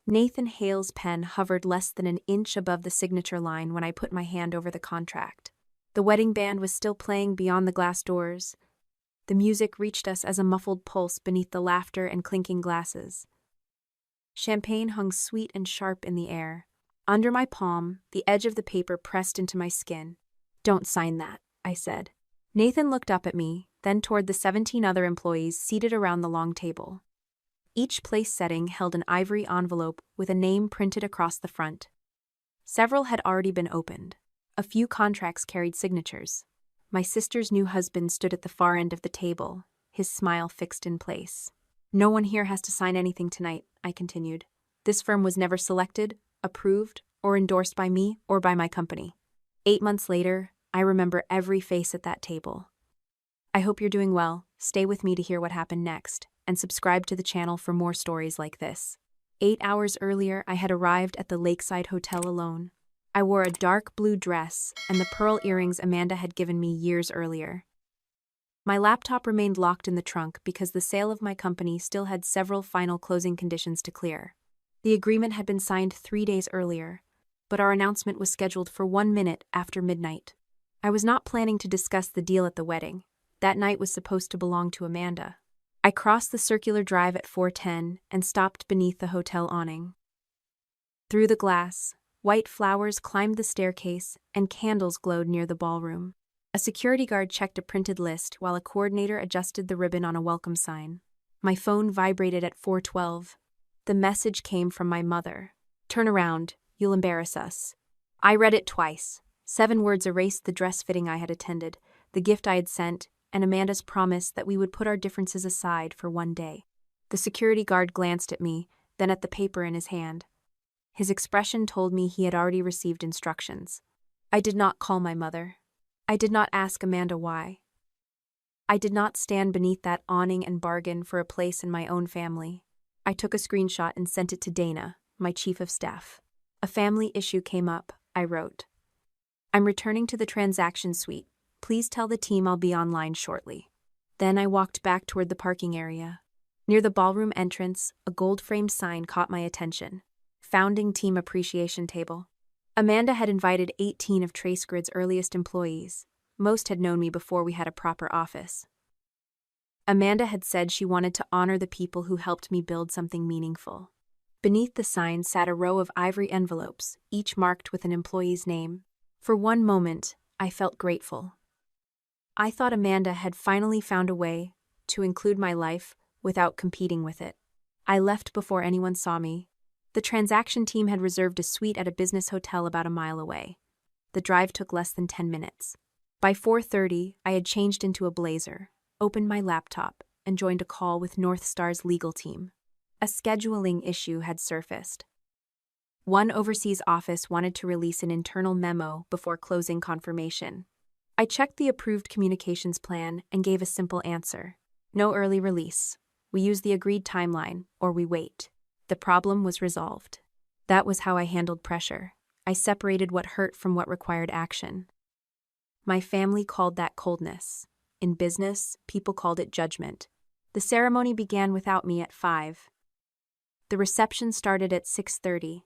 Nathan Hale's pen hovered less than an inch above the signature line when I put my hand over the contract. The wedding band was still playing beyond the glass doors. The music reached us as a muffled pulse beneath the laughter and clinking glasses. Champagne hung sweet and sharp in the air. Under my palm, the edge of the paper pressed into my skin. "Don't sign that," I said. Nathan looked up at me, then toward the 17 other employees seated around the long table. Each place setting held an ivory envelope with a name printed across the front. Several had already been opened. A few contracts carried signatures. My sister's new husband stood at the far end of the table, his smile fixed in place. "No one here has to sign anything tonight," I continued. "This firm was never selected, approved, or endorsed by me or by my company." 8 months later, I remember every face at that table. I hope you're doing well. Stay with me to hear what happened next, and subscribe to the channel for more stories like this. 8 hours earlier, I had arrived at the Lakeside Hotel alone. I wore a dark blue dress and the pearl earrings Amanda had given me years earlier. My laptop remained locked in the trunk because the sale of my company still had several final closing conditions to clear. The agreement had been signed 3 days earlier, but our announcement was scheduled for 1 minute after midnight. I was not planning to discuss the deal at the wedding. That night was supposed to belong to Amanda. I crossed the circular drive at 4:10 and stopped beneath the hotel awning. Through the glass, white flowers climbed the staircase and candles glowed near the ballroom. A security guard checked a printed list while a coordinator adjusted the ribbon on a welcome sign. My phone vibrated at 4:12. The message came from my mother. "Turn around, you'll embarrass us." I read it twice. 7 words erased the dress fitting I had attended, the gift I had sent, and Amanda's promise that we would put our differences aside for one day. The security guard glanced at me, then at the paper in his hand. His expression told me he had already received instructions. I did not call my mother. I did not ask Amanda why. I did not stand beneath that awning and bargain for a place in my own family. I took a screenshot and sent it to Dana, my chief of staff. "A family issue came up," I wrote. "I'm returning to the transaction suite. Please tell the team I'll be online shortly." Then I walked back toward the parking area. Near the ballroom entrance, a gold-framed sign caught my attention. "Founding Team Appreciation Table." Amanda had invited 18 of TraceGrid's earliest employees. Most had known me before we had a proper office. Amanda had said she wanted to honor the people who helped me build something meaningful. Beneath the sign sat a row of ivory envelopes, each marked with an employee's name. For one moment, I felt grateful. I thought Amanda had finally found a way to include my life without competing with it. I left before anyone saw me. The transaction team had reserved a suite at a business hotel about a mile away. The drive took less than 10 minutes. By 4:30, I had changed into a blazer, opened my laptop, and joined a call with Northstar's legal team. A scheduling issue had surfaced. One overseas office wanted to release an internal memo before closing confirmation. I checked the approved communications plan and gave a simple answer. "No early release. We use the agreed timeline, or we wait." The problem was resolved. That was how I handled pressure. I separated what hurt from what required action. My family called that coldness. In business, people called it judgment. The ceremony began without me at 5. The reception started at 6:30.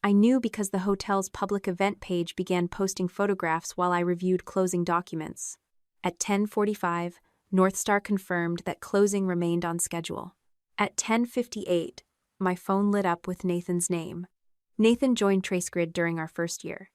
I knew because the hotel's public event page began posting photographs while I reviewed closing documents. At 10:45, Northstar confirmed that closing remained on schedule. At 10:58, my phone lit up with Nathan's name. Nathan joined TraceGrid during our first year.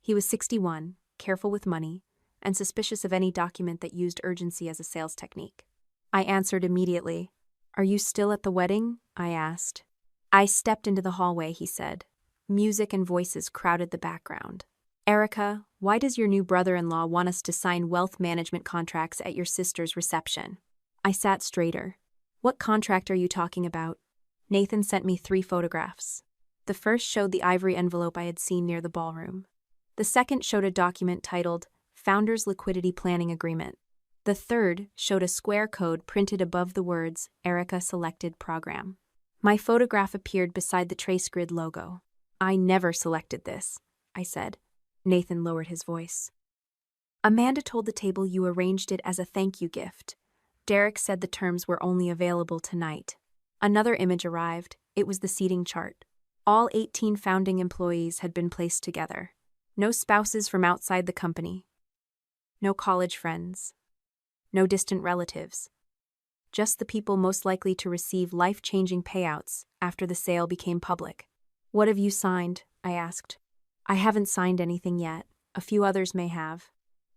He was 61, careful with money, and suspicious of any document that used urgency as a sales technique. I answered immediately. "Are you still at the wedding?" I asked. I stepped into the hallway, he said. Music and voices crowded the background. "Erica, why does your new brother-in-law want us to sign wealth management contracts at your sister's reception?" I sat straighter. "What contract are you talking about?" Nathan sent me 3 photographs. The first showed the ivory envelope I had seen near the ballroom. The second showed a document titled Founders Liquidity Planning Agreement. The third showed a square code printed above the words Erica Selected Program. My photograph appeared beside the TraceGrid logo. "I never selected this," I said. Nathan lowered his voice. "Amanda told the table you arranged it as a thank you gift. Derek said the terms were only available tonight." Another image arrived, It was the seating chart. All 18 founding employees had been placed together. No spouses from outside the company. No college friends. No distant relatives. Just the people most likely to receive life-changing payouts after the sale became public. "What have you signed?" I asked. "I haven't signed anything yet. A few others may have."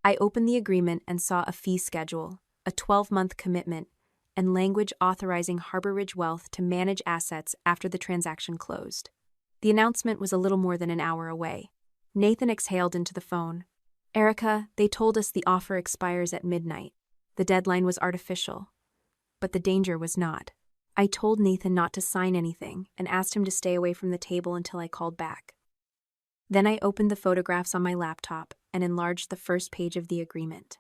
I opened the agreement and saw a fee schedule, a 12-month commitment, and language authorizing Harbor Ridge Wealth to manage assets after the transaction closed. The announcement was a little more than an hour away. Nathan exhaled into the phone. "Erica, they told us the offer expires at midnight. The deadline was artificial. But the danger was not." I told Nathan not to sign anything and asked him to stay away from the table until I called back. Then I opened the photographs on my laptop and enlarged the first page of the agreement.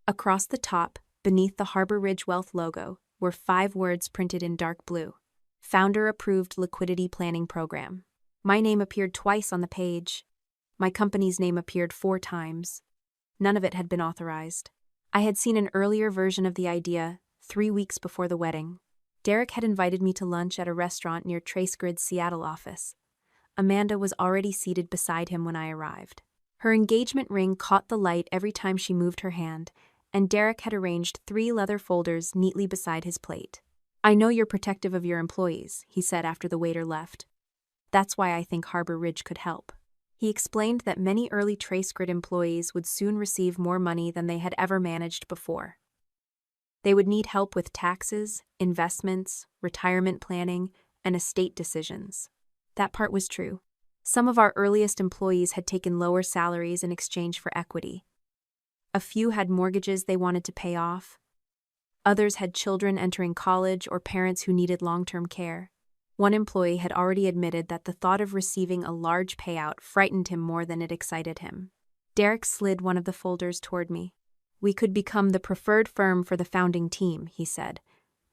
Across the top, beneath the Harbor Ridge Wealth logo, were 5 words printed in dark blue. Founder-approved liquidity planning program. My name appeared twice on the page. My company's name appeared 4 times. None of it had been authorized. I had seen an earlier version of the idea 3 weeks before the wedding. Derek had invited me to lunch at a restaurant near TraceGrid's Seattle office. Amanda was already seated beside him when I arrived. Her engagement ring caught the light every time she moved her hand, and Derek had arranged 3 leather folders neatly beside his plate. "I know you're protective of your employees," he said after the waiter left. "That's why I think Harbor Ridge could help." He explained that many early TraceGrid employees would soon receive more money than they had ever managed before. They would need help with taxes, investments, retirement planning, and estate decisions. That part was true. Some of our earliest employees had taken lower salaries in exchange for equity. A few had mortgages they wanted to pay off. Others had children entering college or parents who needed long-term care. One employee had already admitted that the thought of receiving a large payout frightened him more than it excited him. Derek slid one of the folders toward me. "We could become the preferred firm for the founding team," he said.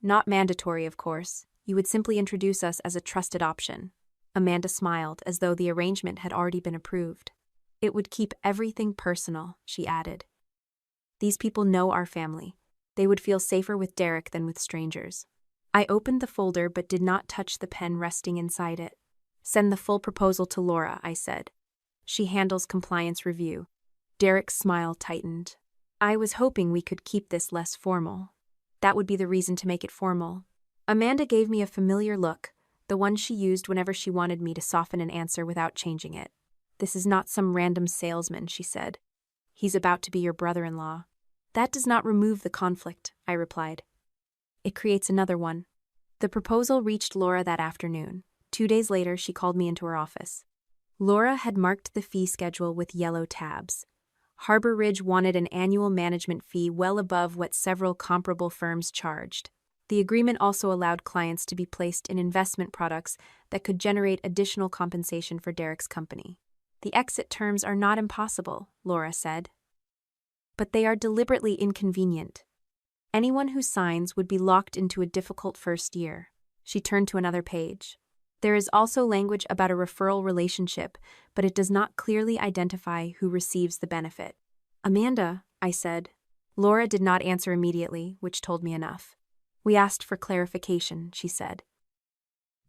"Not mandatory, of course. You would simply introduce us as a trusted option." Amanda smiled, as though the arrangement had already been approved. "It would keep everything personal," she added. "These people know our family. They would feel safer with Derek than with strangers." I opened the folder but did not touch the pen resting inside it. "Send the full proposal to Laura," I said. "She handles compliance review." Derek's smile tightened. "I was hoping we could keep this less formal." "That would be the reason to make it formal." Amanda gave me a familiar look, the one she used whenever she wanted me to soften an answer without changing it. "This is not some random salesman," she said. "He's about to be your brother-in-law." "That does not remove the conflict," I replied. "It creates another one." The proposal reached Laura that afternoon. 2 days later, she called me into her office. Laura had marked the fee schedule with yellow tabs. Harbor Ridge wanted an annual management fee well above what several comparable firms charged. The agreement also allowed clients to be placed in investment products that could generate additional compensation for Derek's company. "The exit terms are not impossible," Laura said. "But they are deliberately inconvenient. Anyone who signs would be locked into a difficult first year." She turned to another page. "There is also language about a referral relationship, but it does not clearly identify who receives the benefit." "Amanda," I said. Laura did not answer immediately, which told me enough. "We asked for clarification," she said.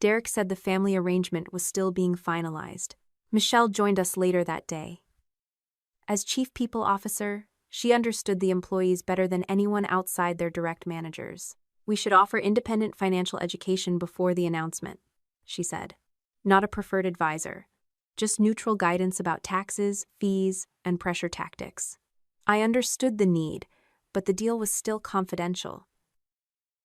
Derek said the family arrangement was still being finalized. Michelle joined us later that day. As chief people officer, she understood the employees better than anyone outside their direct managers. "We should offer independent financial education before the announcement," she said. "Not a preferred advisor. Just neutral guidance about taxes, fees, and pressure tactics." I understood the need, but the deal was still confidential.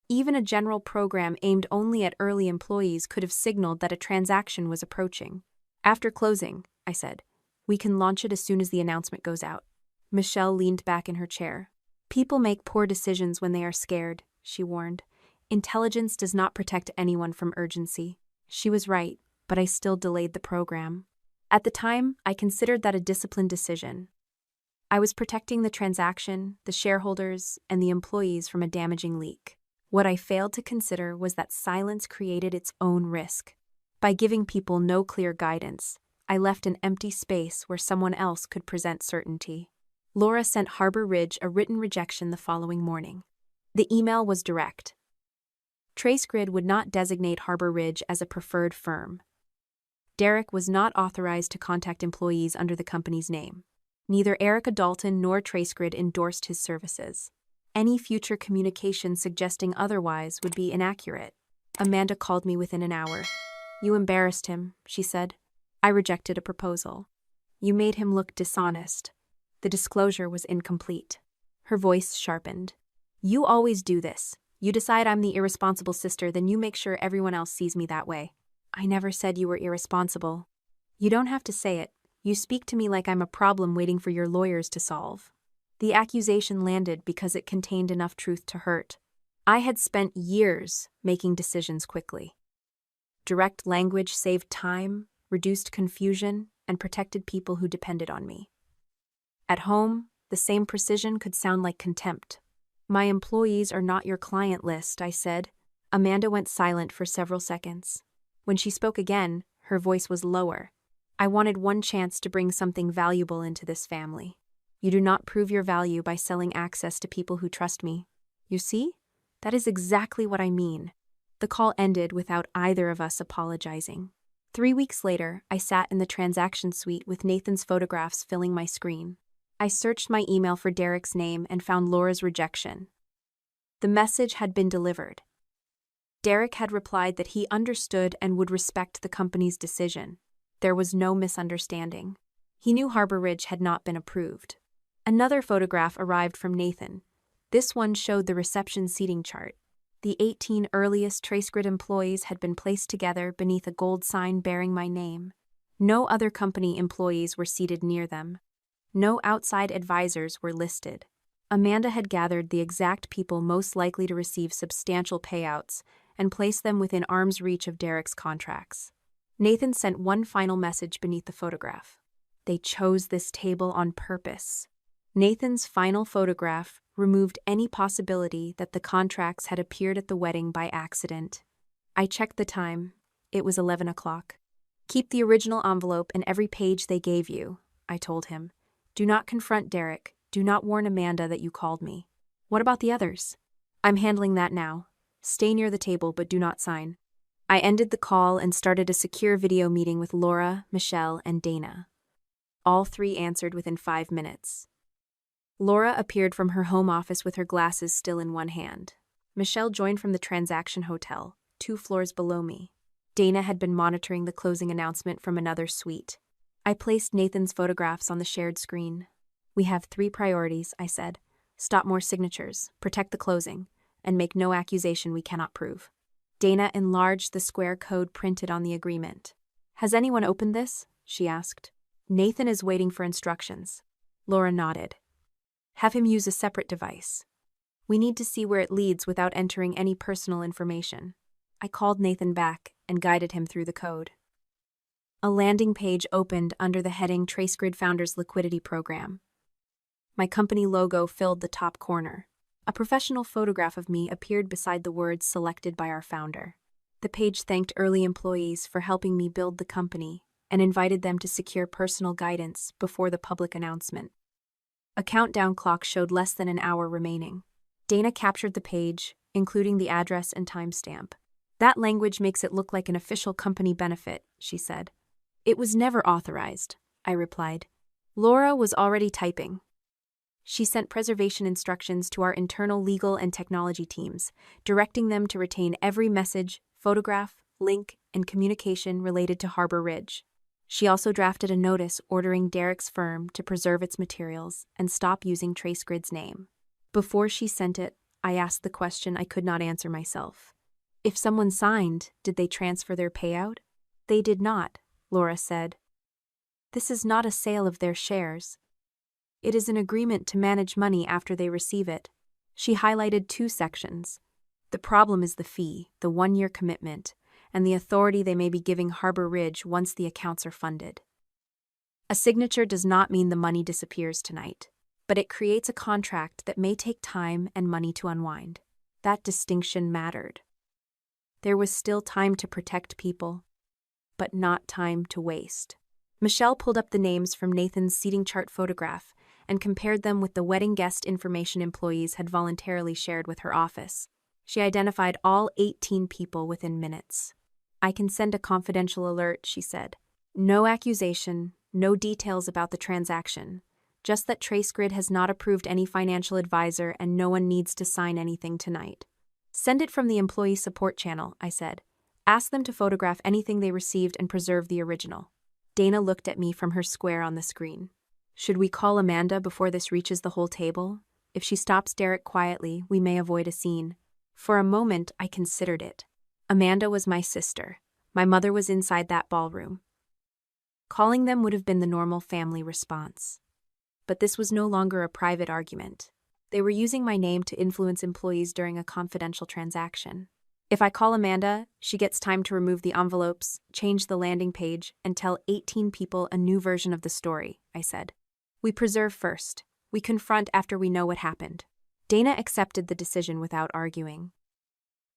Even a general program aimed only at early employees could have signaled that a transaction was approaching. "After closing," I said, "we can launch it as soon as the announcement goes out." Michelle leaned back in her chair. "People make poor decisions when they are scared," she warned. "Intelligence does not protect anyone from urgency." She was right, but I still delayed the program. At the time, I considered that a disciplined decision. I was protecting the transaction, the shareholders, and the employees from a damaging leak. What I failed to consider was that silence created its own risk. By giving people no clear guidance, I left an empty space where someone else could present certainty. Laura sent Harbor Ridge a written rejection the following morning. The email was direct. TraceGrid would not designate Harbor Ridge as a preferred firm. Derek was not authorized to contact employees under the company's name. Neither Erica Dalton nor TraceGrid endorsed his services. Any future communication suggesting otherwise would be inaccurate. Amanda called me within an hour. "You embarrassed him," she said. "I rejected a proposal. You made him look dishonest. The disclosure was incomplete." Her voice sharpened. "You always do this. You decide I'm the irresponsible sister, then you make sure everyone else sees me that way." "I never said you were irresponsible." "You don't have to say it. You speak to me like I'm a problem waiting for your lawyers to solve." The accusation landed because it contained enough truth to hurt. I had spent years making decisions quickly. Direct language saved time, reduced confusion, and protected people who depended on me. At home, the same precision could sound like contempt. "My employees are not your client list," I said. Amanda went silent for several seconds. When she spoke again, her voice was lower. "I wanted one chance to bring something valuable into this family. You do not prove your value by selling access to people who trust me. You see? That is exactly what I mean." The call ended without either of us apologizing. 3 weeks later, I sat in the transaction suite with Nathan's photographs filling my screen. I searched my email for Derek's name and found Laura's rejection. The message had been delivered. Derek had replied that he understood and would respect the company's decision. There was no misunderstanding. He knew Harbor Ridge had not been approved. Another photograph arrived from Nathan. This one showed the reception seating chart. The 18 earliest TraceGrid employees had been placed together beneath a gold sign bearing my name. No other company employees were seated near them. No outside advisors were listed. Amanda had gathered the exact people most likely to receive substantial payouts and placed them within arm's reach of Derek's contracts. Nathan sent one final message beneath the photograph. "They chose this table on purpose." Nathan's final photograph removed any possibility that the contracts had appeared at the wedding by accident. I checked the time. It was 11 o'clock. "Keep the original envelope and every page they gave you," I told him. "Do not confront Derek. Do not warn Amanda that you called me." "What about the others?" "I'm handling that now. Stay near the table, but do not sign." I ended the call and started a secure video meeting with Laura, Michelle, and Dana. All three answered within 5 minutes. Laura appeared from her home office with her glasses still in one hand. Michelle joined from the transaction hotel, 2 floors below me. Dana had been monitoring the closing announcement from another suite. I placed Nathan's photographs on the shared screen. "We have 3 priorities," I said. "Stop more signatures, protect the closing, and make no accusation we cannot prove." Dana enlarged the square code printed on the agreement. "Has anyone opened this?" she asked. "Nathan is waiting for instructions." Laura nodded. "Have him use a separate device. We need to see where it leads without entering any personal information." I called Nathan back and guided him through the code. A landing page opened under the heading TraceGrid Founders Liquidity Program. My company logo filled the top corner. A professional photograph of me appeared beside the words selected by our founder. The page thanked early employees for helping me build the company and invited them to secure personal guidance before the public announcement. A countdown clock showed less than an hour remaining. Dana captured the page, including the address and timestamp. "That language makes it look like an official company benefit," she said. "It was never authorized," I replied. Laura was already typing. She sent preservation instructions to our internal legal and technology teams, directing them to retain every message, photograph, link, and communication related to Harbor Ridge. She also drafted a notice ordering Derek's firm to preserve its materials and stop using TraceGrid's name. Before she sent it, I asked the question I could not answer myself. If someone signed, did they transfer their payout? "They did not," Laura said. "This is not a sale of their shares. It is an agreement to manage money after they receive it." She highlighted 2 sections. "The problem is the fee, the 1-year commitment, and the authority they may be giving Harbor Ridge once the accounts are funded. A signature does not mean the money disappears tonight, but it creates a contract that may take time and money to unwind." That distinction mattered. There was still time to protect people, but not time to waste. Michelle pulled up the names from Nathan's seating chart photograph and compared them with the wedding guest information employees had voluntarily shared with her office. She identified all 18 people within minutes. "I can send a confidential alert," she said. "No accusation, no details about the transaction. Just that TraceGrid has not approved any financial advisor and no one needs to sign anything tonight." "Send it from the employee support channel," I said. "Ask them to photograph anything they received and preserve the original." Dana looked at me from her square on the screen. "Should we call Amanda before this reaches the whole table? If she stops Derek quietly, we may avoid a scene." For a moment, I considered it. Amanda was my sister. My mother was inside that ballroom. Calling them would have been the normal family response. But this was no longer a private argument. They were using my name to influence employees during a confidential transaction. If I call Amanda, she gets time to remove the envelopes, change the landing page, and tell 18 people a new version of the story, I said. "We preserve first. We confront after we know what happened." Dana accepted the decision without arguing.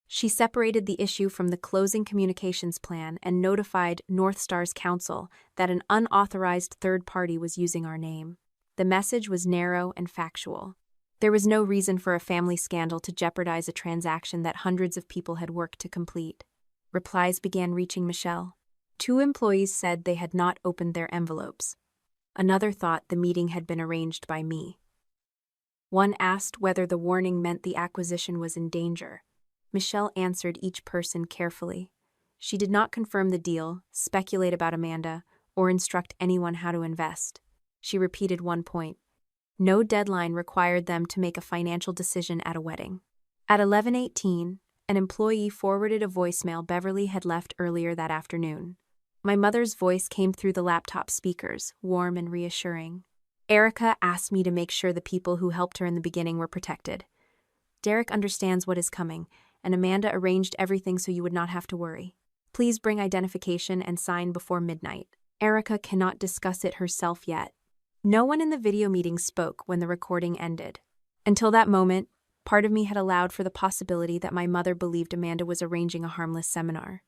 She separated the issue from the closing communications plan and notified North Star's counsel that an unauthorized third party was using our name. The message was narrow and factual. There was no reason for a family scandal to jeopardize a transaction that hundreds of people had worked to complete. Replies began reaching Michelle. 2 employees said they had not opened their envelopes. Another thought the meeting had been arranged by me. One asked whether the warning meant the acquisition was in danger. Michelle answered each person carefully. She did not confirm the deal, speculate about Amanda, or instruct anyone how to invest. She repeated one point. No deadline required them to make a financial decision at a wedding. At 11:18, an employee forwarded a voicemail Beverly had left earlier that afternoon. My mother's voice came through the laptop speakers, warm and reassuring. "Erica asked me to make sure the people who helped her in the beginning were protected. Derek understands what is coming, and Amanda arranged everything so you would not have to worry. Please bring identification and sign before midnight. Erica cannot discuss it herself yet." No one in the video meeting spoke when the recording ended. Until that moment, part of me had allowed for the possibility that my mother believed Amanda was arranging a harmless seminar.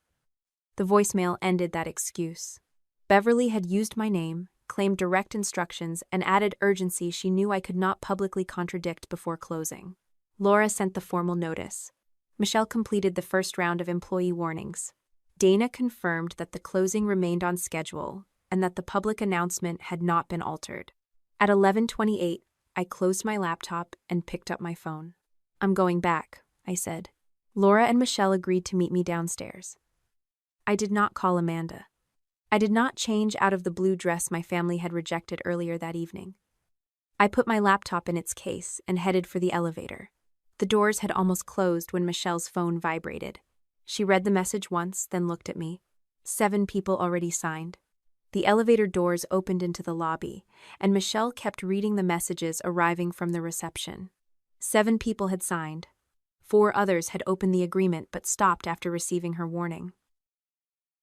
The voicemail ended that excuse. Beverly had used my name, claimed direct instructions, and added urgency she knew I could not publicly contradict before closing. Laura sent the formal notice. Michelle completed the first round of employee warnings. Dana confirmed that the closing remained on schedule and that the public announcement had not been altered. At 11:28, I closed my laptop and picked up my phone. "I'm going back," I said. Laura and Michelle agreed to meet me downstairs. I did not call Amanda. I did not change out of the blue dress my family had rejected earlier that evening. I put my laptop in its case and headed for the elevator. The doors had almost closed when Michelle's phone vibrated. She read the message once, then looked at me. 7 people already signed. The elevator doors opened into the lobby, and Michelle kept reading the messages arriving from the reception. 7 people had signed. 4 others had opened the agreement but stopped after receiving her warning.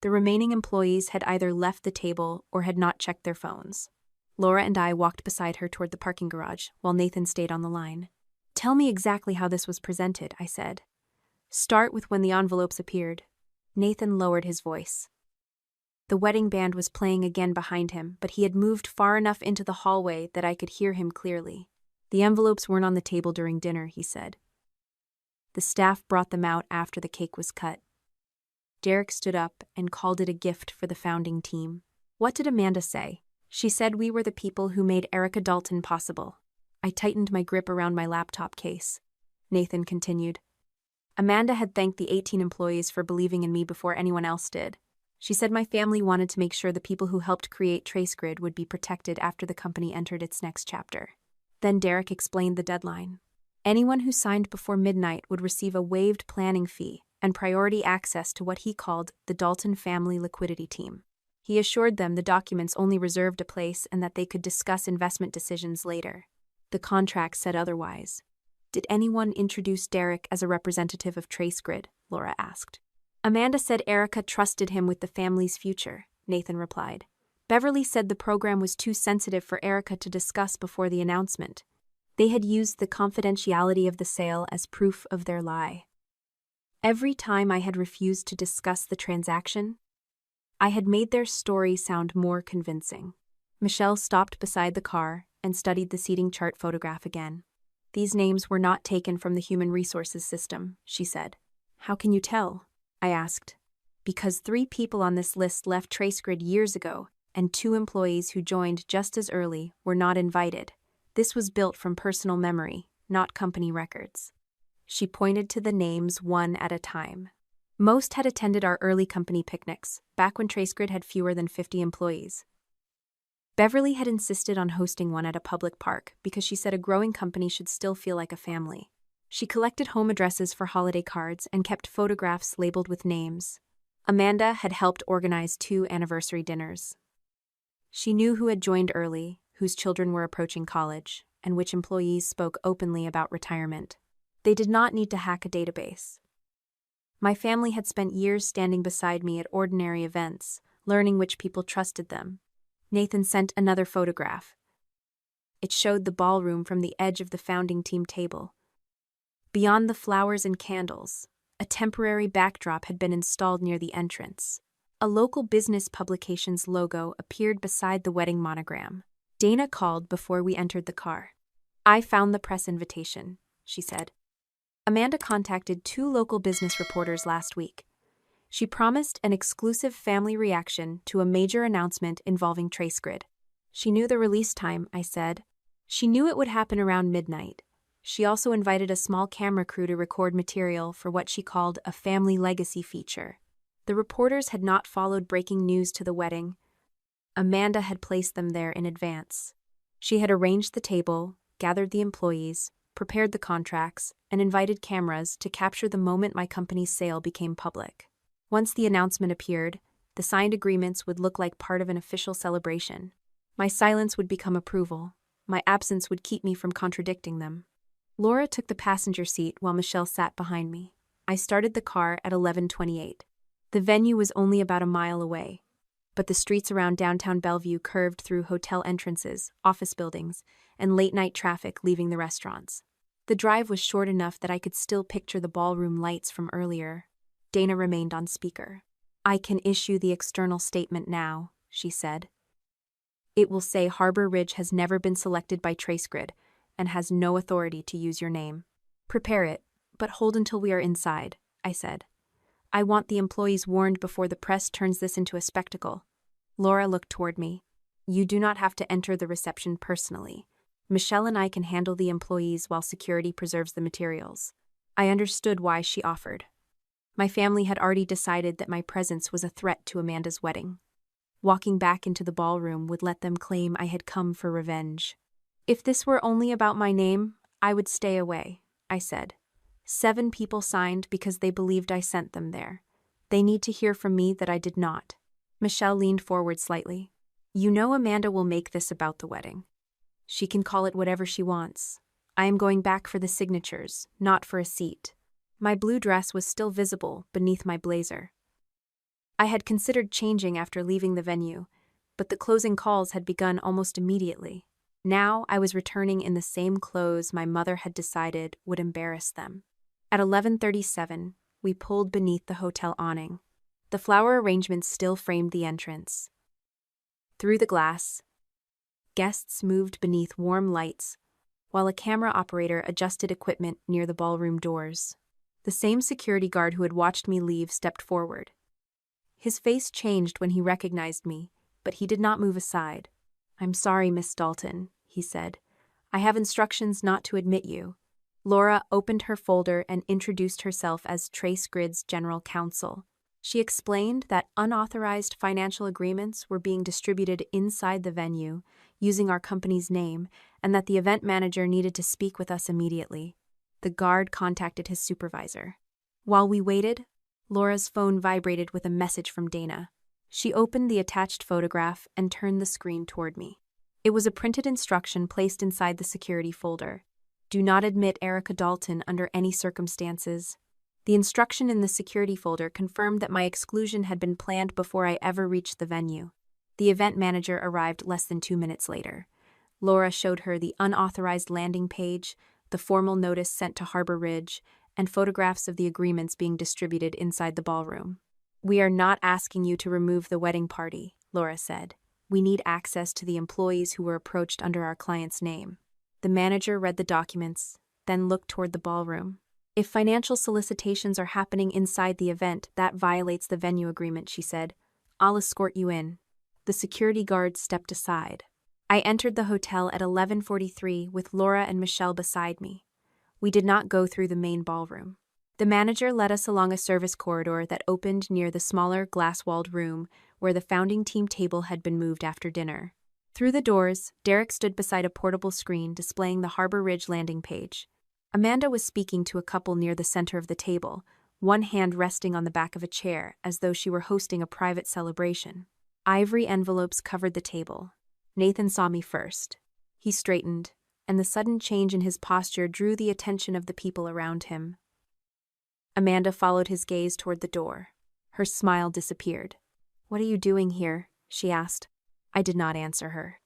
The remaining employees had either left the table or had not checked their phones. Laura and I walked beside her toward the parking garage, while Nathan stayed on the line. "Tell me exactly how this was presented," I said. "Start with when the envelopes appeared." Nathan lowered his voice. The wedding band was playing again behind him, but he had moved far enough into the hallway that I could hear him clearly. "The envelopes weren't on the table during dinner," he said. "The staff brought them out after the cake was cut." Derek stood up and called it a gift for the founding team. "What did Amanda say?" "She said we were the people who made Erica Dalton possible." I tightened my grip around my laptop case. Nathan continued. "Amanda had thanked the 18 employees for believing in me before anyone else did. She said my family wanted to make sure the people who helped create TraceGrid would be protected after the company entered its next chapter." Then Derek explained the deadline. Anyone who signed before midnight would receive a waived planning fee and priority access to what he called the Dalton Family Liquidity Team. He assured them the documents only reserved a place and that they could discuss investment decisions later. The contract said otherwise. "Did anyone introduce Derek as a representative of TraceGrid?" Laura asked. "Amanda said Erica trusted him with the family's future," Nathan replied. "Beverly said the program was too sensitive for Erica to discuss before the announcement. They had used the confidentiality of the sale as proof of their lie. Every time I had refused to discuss the transaction, I had made their story sound more convincing." Michelle stopped beside the car and studied the seating chart photograph again. These names were not taken from the human resources system, she said. How can you tell? I asked. Because 3 people on this list left TraceGrid years ago, and 2 employees who joined just as early were not invited. This was built from personal memory, not company records. She pointed to the names one at a time. Most had attended our early company picnics, back when TraceGrid had fewer than 50 employees. Beverly had insisted on hosting one at a public park because she said a growing company should still feel like a family. She collected home addresses for holiday cards and kept photographs labeled with names. Amanda had helped organize 2 anniversary dinners. She knew who had joined early, whose children were approaching college, and which employees spoke openly about retirement. They did not need to hack a database. My family had spent years standing beside me at ordinary events, learning which people trusted them. Nathan sent another photograph. It showed the ballroom from the edge of the founding team table. Beyond the flowers and candles, a temporary backdrop had been installed near the entrance. A local business publication's logo appeared beside the wedding monogram. Dana called before we entered the car. I found the press invitation, she said. Amanda contacted 2 local business reporters last week. She promised an exclusive family reaction to a major announcement involving TraceGrid. She knew the release time, I said. She knew it would happen around midnight. She also invited a small camera crew to record material for what she called a family legacy feature. The reporters had not followed breaking news to the wedding. Amanda had placed them there in advance. She had arranged the table, gathered the employees, prepared the contracts, and invited cameras to capture the moment my company's sale became public. Once the announcement appeared, the signed agreements would look like part of an official celebration. My silence would become approval. My absence would keep me from contradicting them. Laura took the passenger seat while Michelle sat behind me. I started the car at 11:28. The venue was only about a mile away, but the streets around downtown Bellevue curved through hotel entrances, office buildings, and late-night traffic leaving the restaurants. The drive was short enough that I could still picture the ballroom lights from earlier. Dana remained on speaker. I can issue the external statement now, she said. It will say Harbor Ridge has never been selected by TraceGrid and has no authority to use your name. Prepare it, but hold until we are inside, I said. I want the employees warned before the press turns this into a spectacle. Laura looked toward me. You do not have to enter the reception personally. Michelle and I can handle the employees while security preserves the materials. I understood why she offered. My family had already decided that my presence was a threat to Amanda's wedding. Walking back into the ballroom would let them claim I had come for revenge. If this were only about my name, I would stay away, I said. 7 people signed because they believed I sent them there. They need to hear from me that I did not. Michelle leaned forward slightly. You know Amanda will make this about the wedding. She can call it whatever she wants. I am going back for the signatures, not for a seat. My blue dress was still visible beneath my blazer. I had considered changing after leaving the venue, but the closing calls had begun almost immediately. Now I was returning in the same clothes my mother had decided would embarrass them. At 11:37, we pulled beneath the hotel awning. The flower arrangements still framed the entrance. Through the glass, guests moved beneath warm lights, while a camera operator adjusted equipment near the ballroom doors. The same security guard who had watched me leave stepped forward. His face changed when he recognized me, but he did not move aside. I'm sorry, Miss Dalton, he said. I have instructions not to admit you. Laura opened her folder and introduced herself as TraceGrid's general counsel. She explained that unauthorized financial agreements were being distributed inside the venue using our company's name and that the event manager needed to speak with us immediately. The guard contacted his supervisor. While we waited, Laura's phone vibrated with a message from Dana. She opened the attached photograph and turned the screen toward me. It was a printed instruction placed inside the security folder. Do not admit Erica Dalton under any circumstances. The instruction in the security folder confirmed that my exclusion had been planned before I ever reached the venue. The event manager arrived less than 2 minutes later. Laura showed her the unauthorized landing page, the formal notice sent to Harbor Ridge, and photographs of the agreements being distributed inside the ballroom. We are not asking you to remove the wedding party, Laura said. We need access to the employees who were approached under our client's name. The manager read the documents, then looked toward the ballroom. If financial solicitations are happening inside the event, that violates the venue agreement, she said. I'll escort you in. The security guard stepped aside. I entered the hotel at 11:43 with Laura and Michelle beside me. We did not go through the main ballroom. The manager led us along a service corridor that opened near the smaller glass-walled room where the founding team table had been moved after dinner. Through the doors, Derek stood beside a portable screen displaying the Harbor Ridge landing page. Amanda was speaking to a couple near the center of the table, one hand resting on the back of a chair as though she were hosting a private celebration. Ivory envelopes covered the table. Nathan saw me first. He straightened, and the sudden change in his posture drew the attention of the people around him. Amanda followed his gaze toward the door. Her smile disappeared. "What are you doing here?" she asked. I did not answer her.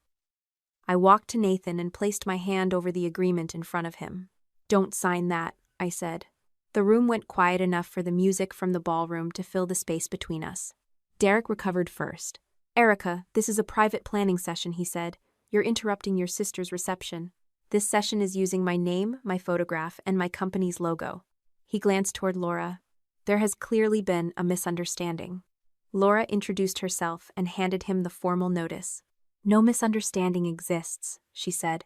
I walked to Nathan and placed my hand over the agreement in front of him. "Don't sign that," I said. The room went quiet enough for the music from the ballroom to fill the space between us. Derek recovered first. "Erica, this is a private planning session," he said. "You're interrupting your sister's reception. This session is using my name, my photograph, and my company's logo." He glanced toward Laura. There has clearly been a misunderstanding. Laura introduced herself and handed him the formal notice. "No misunderstanding exists," she said.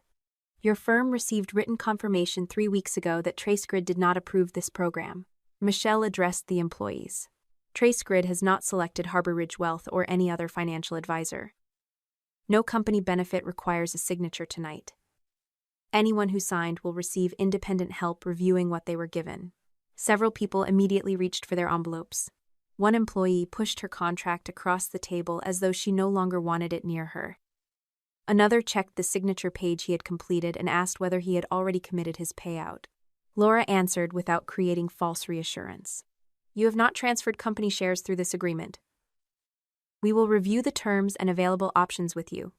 "Your firm received written confirmation 3 weeks ago that TraceGrid did not approve this program." Michelle addressed the employees. "TraceGrid has not selected Harbor Ridge Wealth or any other financial advisor. No company benefit requires a signature tonight. Anyone who signed will receive independent help reviewing what they were given." Several people immediately reached for their envelopes. One employee pushed her contract across the table as though she no longer wanted it near her. Another checked the signature page he had completed and asked whether he had already committed his payout. Laura answered without creating false reassurance. "You have not transferred company shares through this agreement. We will review the terms and available options with you.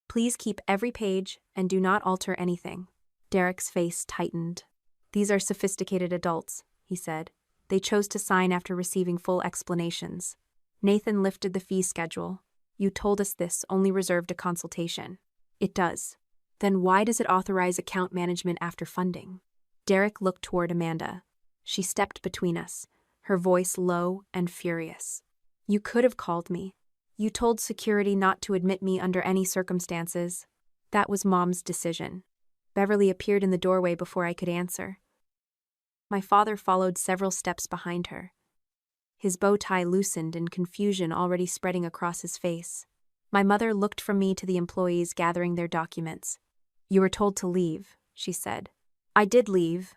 Please keep every page and do not alter anything." Derek's face tightened. "These are sophisticated adults," he said. "They chose to sign after receiving full explanations." Nathan lifted the fee schedule. "You told us this only reserved a consultation." "It does." "Then why does it authorize account management after funding?" Derek looked toward Amanda. She stepped between us, her voice low and furious. "You could have called me. You told security not to admit me under any circumstances. That was Mom's decision." Beverly appeared in the doorway before I could answer. My father followed several steps behind her. His bow tie loosened and confusion already spreading across his face. My mother looked from me to the employees gathering their documents. "You were told to leave," she said. "I did leave.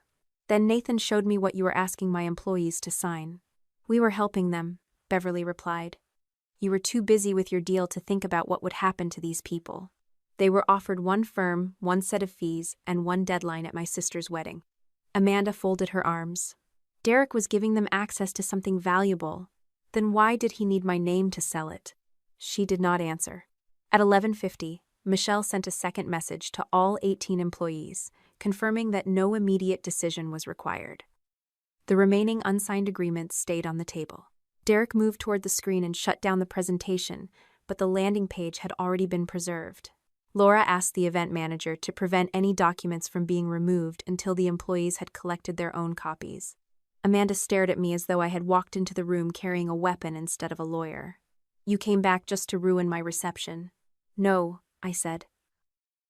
Then Nathan showed me what you were asking my employees to sign." "We were helping them," Beverly replied. "You were too busy with your deal to think about what would happen to these people. They were offered one firm, one set of fees, and one deadline at my sister's wedding." Amanda folded her arms. Derek was giving them access to something valuable. Then why did he need my name to sell it? She did not answer. At 11:50, Michelle sent a second message to all 18 employees, confirming that no immediate decision was required. The remaining unsigned agreements stayed on the table. Derek moved toward the screen and shut down the presentation, but the landing page had already been preserved. Laura asked the event manager to prevent any documents from being removed until the employees had collected their own copies. Amanda stared at me as though I had walked into the room carrying a weapon instead of a lawyer. "You came back just to ruin my reception." "No," I said.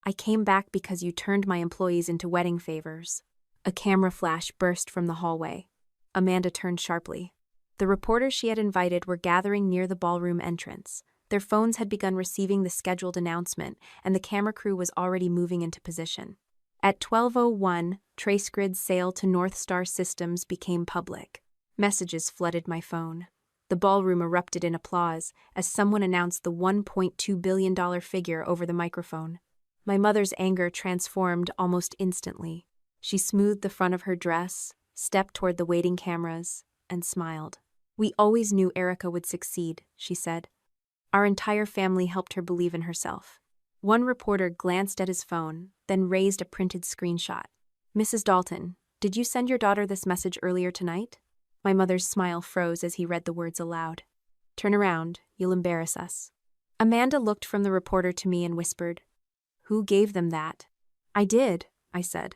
"I came back because you turned my employees into wedding favors." A camera flash burst from the hallway. Amanda turned sharply. The reporters she had invited were gathering near the ballroom entrance. Their phones had begun receiving the scheduled announcement, and the camera crew was already moving into position. At 12:01, TraceGrid's sale to North Star Systems became public. Messages flooded my phone. The ballroom erupted in applause as someone announced the $1.2 billion figure over the microphone. My mother's anger transformed almost instantly. She smoothed the front of her dress, stepped toward the waiting cameras, and smiled. "We always knew Erica would succeed," she said. Our entire family helped her believe in herself. One reporter glanced at his phone, then raised a printed screenshot. "Mrs. Dalton, did you send your daughter this message earlier tonight?" My mother's smile froze as he read the words aloud. "Turn around, you'll embarrass us." Amanda looked from the reporter to me and whispered, "Who gave them that?" "I did," I said.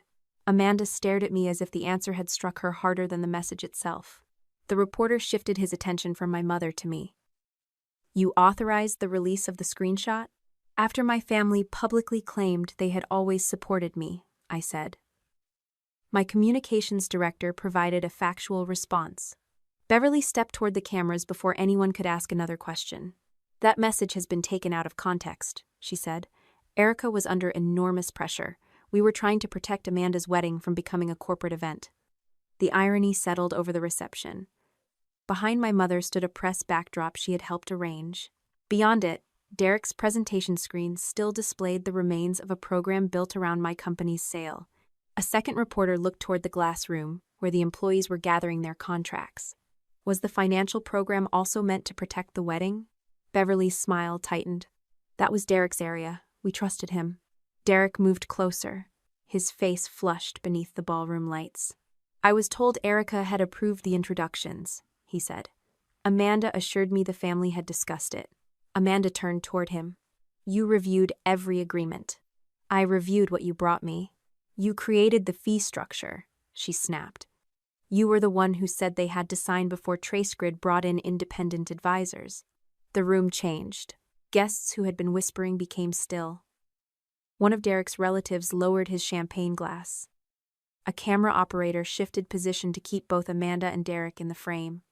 Amanda stared at me as if the answer had struck her harder than the message itself. The reporter shifted his attention from my mother to me. You authorized the release of the screenshot? After my family publicly claimed they had always supported me, I said. My communications director provided a factual response. Beverly stepped toward the cameras before anyone could ask another question. That message has been taken out of context, she said. Erica was under enormous pressure. We were trying to protect Amanda's wedding from becoming a corporate event. The irony settled over the reception. Behind my mother stood a press backdrop she had helped arrange. Beyond it, Derek's presentation screen still displayed the remains of a program built around my company's sale. A second reporter looked toward the glass room, where the employees were gathering their contracts. Was the financial program also meant to protect the wedding? Beverly's smile tightened. That was Derek's area. We trusted him. Derek moved closer, his face flushed beneath the ballroom lights. I was told Erica had approved the introductions, he said. Amanda assured me the family had discussed it. Amanda turned toward him. You reviewed every agreement. I reviewed what you brought me. You created the fee structure, she snapped. You were the one who said they had to sign before TraceGrid brought in independent advisors. The room changed. Guests who had been whispering became still. One of Derek's relatives lowered his champagne glass. A camera operator shifted position to keep both Amanda and Derek in the frame.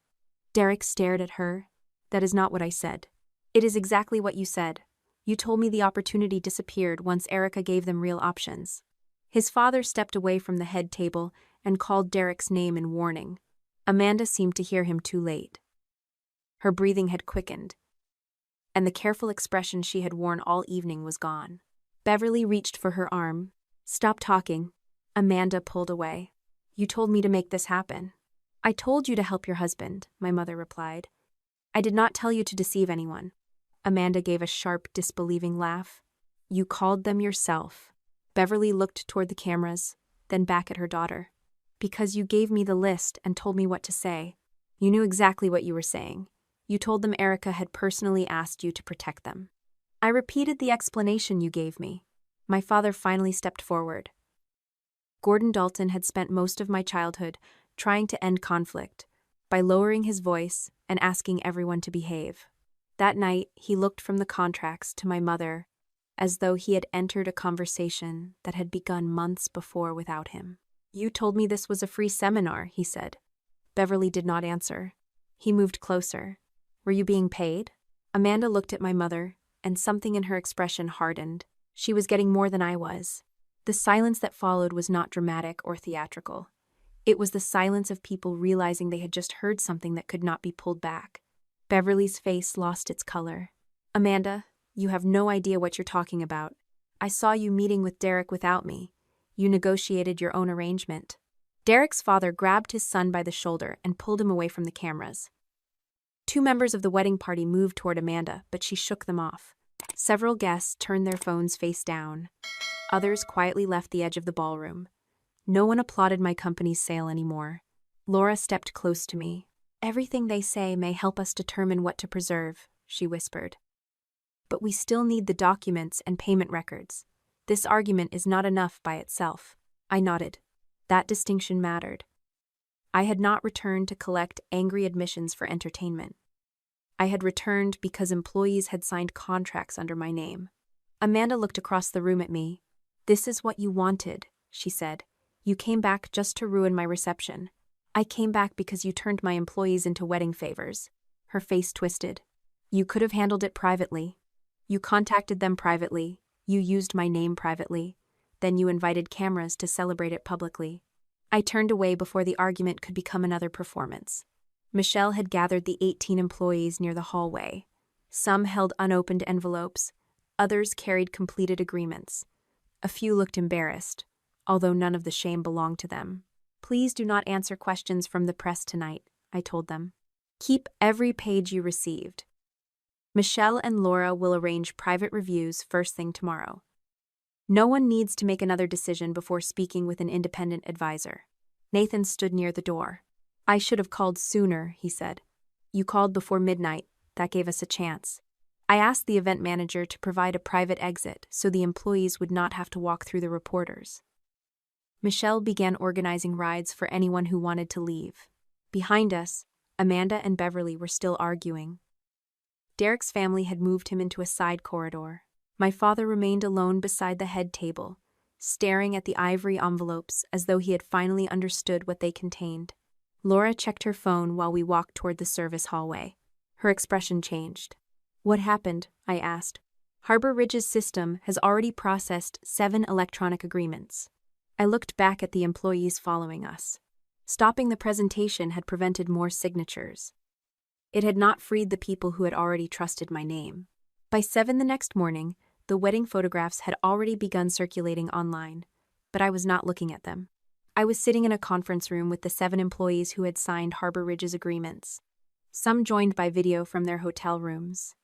Derek stared at her. That is not what I said. It is exactly what you said. You told me the opportunity disappeared once Erica gave them real options. His father stepped away from the head table and called Derek's name in warning. Amanda seemed to hear him too late. Her breathing had quickened, and the careful expression she had worn all evening was gone. Beverly reached for her arm. Stop talking. Amanda pulled away. You told me to make this happen. I told you to help your husband, my mother replied. I did not tell you to deceive anyone. Amanda gave a sharp, disbelieving laugh. You called them yourself. Beverly looked toward the cameras, then back at her daughter. Because you gave me the list and told me what to say. You knew exactly what you were saying. You told them Erica had personally asked you to protect them. I repeated the explanation you gave me. My father finally stepped forward. Gordon Dalton had spent most of my childhood trying to end conflict by lowering his voice and asking everyone to behave. That night, he looked from the contracts to my mother as though he had entered a conversation that had begun months before without him. You told me this was a free seminar, he said. Beverly did not answer. He moved closer. Were you being paid? Amanda looked at my mother, and something in her expression hardened. She was getting more than I was. The silence that followed was not dramatic or theatrical. It was the silence of people realizing they had just heard something that could not be pulled back. Beverly's face lost its color. Amanda, you have no idea what you're talking about. I saw you meeting with Derek without me. You negotiated your own arrangement. Derek's father grabbed his son by the shoulder and pulled him away from the cameras. Two members of the wedding party moved toward Amanda, but she shook them off. Several guests turned their phones face down. Others quietly left the edge of the ballroom. No one applauded my company's sale anymore. Laura stepped close to me. Everything they say may help us determine what to preserve, she whispered. But we still need the documents and payment records. This argument is not enough by itself. I nodded. That distinction mattered. I had not returned to collect angry admissions for entertainment. I had returned because employees had signed contracts under my name. Amanda looked across the room at me. This is what you wanted, she said. You came back just to ruin my reception. I came back because you turned my employees into wedding favors. Her face twisted. You could have handled it privately. You contacted them privately. You used my name privately. Then you invited cameras to celebrate it publicly. I turned away before the argument could become another performance. Michelle had gathered the 18 employees near the hallway. Some held unopened envelopes. Others carried completed agreements. A few looked embarrassed, although none of the shame belonged to them. Please do not answer questions from the press tonight, I told them. Keep every page you received. Michelle and Laura will arrange private reviews first thing tomorrow. No one needs to make another decision before speaking with an independent advisor. Nathan stood near the door. I should have called sooner, he said. You called before midnight. That gave us a chance. I asked the event manager to provide a private exit so the employees would not have to walk through the reporters. Michelle began organizing rides for anyone who wanted to leave. Behind us, Amanda and Beverly were still arguing. Derek's family had moved him into a side corridor. My father remained alone beside the head table, staring at the ivory envelopes as though he had finally understood what they contained. Laura checked her phone while we walked toward the service hallway. Her expression changed. "What happened?" I asked. "Harbor Ridge's system has already processed 7 electronic agreements." I looked back at the employees following us. Stopping the presentation had prevented more signatures. It had not freed the people who had already trusted my name. By 7 the next morning, the wedding photographs had already begun circulating online, but I was not looking at them. I was sitting in a conference room with the 7 employees who had signed Harbor Ridge's agreements. Some joined by video from their hotel rooms.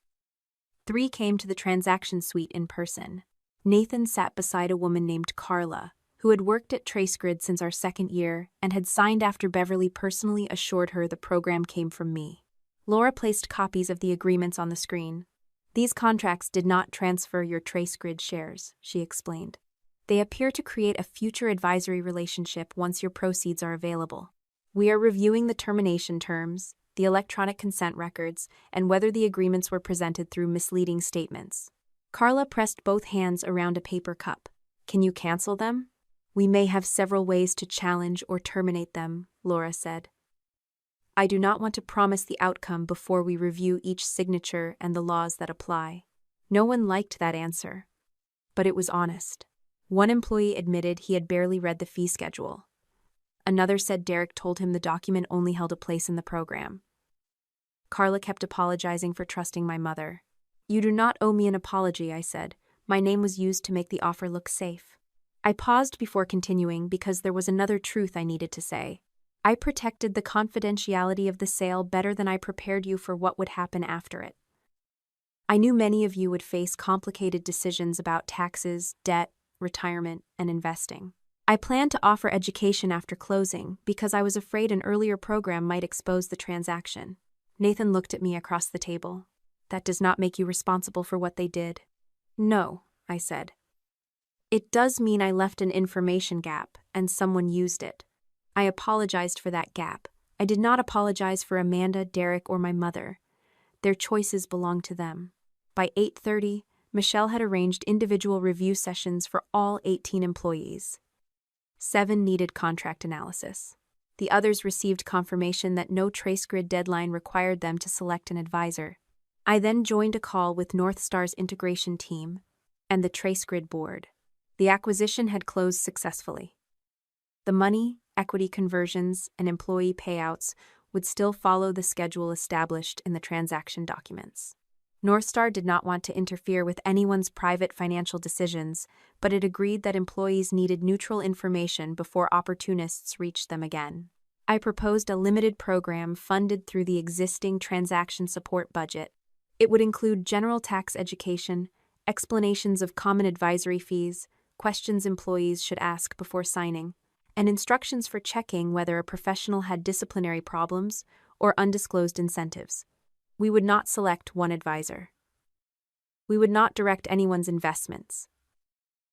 3 came to the transaction suite in person. Nathan sat beside a woman named Carla, who had worked at TraceGrid since our 2nd year and had signed after Beverly personally assured her the program came from me. Laura placed copies of the agreements on the screen. "These contracts did not transfer your TraceGrid shares," she explained. "They appear to create a future advisory relationship once your proceeds are available. We are reviewing the termination terms, the electronic consent records, and whether the agreements were presented through misleading statements." Carla pressed both hands around a paper cup. "Can you cancel them?" "We may have several ways to challenge or terminate them," Laura said. "I do not want to promise the outcome before we review each signature and the laws that apply." No one liked that answer, but it was honest. One employee admitted he had barely read the fee schedule. Another said Derek told him the document only held a place in the program. Carla kept apologizing for trusting my mother. "You do not owe me an apology," I said. "My name was used to make the offer look safe." I paused before continuing because there was another truth I needed to say. I protected the confidentiality of the sale better than I prepared you for what would happen after it. I knew many of you would face complicated decisions about taxes, debt, retirement, and investing. I planned to offer education after closing because I was afraid an earlier program might expose the transaction. Nathan looked at me across the table. "That does not make you responsible for what they did." "No," I said. "It does mean I left an information gap, and someone used it. I apologized for that gap. I did not apologize for Amanda, Derek, or my mother. Their choices belong to them." By 8:30, Michelle had arranged individual review sessions for all 18 employees. 7 needed contract analysis. The others received confirmation that no TraceGrid deadline required them to select an advisor. I then joined a call with Northstar's integration team and the TraceGrid board. The acquisition had closed successfully. The money, equity conversions, and employee payouts would still follow the schedule established in the transaction documents. Northstar did not want to interfere with anyone's private financial decisions, but it agreed that employees needed neutral information before opportunists reached them again. I proposed a limited program funded through the existing transaction support budget. It would include general tax education, explanations of common advisory fees, questions employees should ask before signing, and instructions for checking whether a professional had disciplinary problems or undisclosed incentives. We would not select one advisor. We would not direct anyone's investments.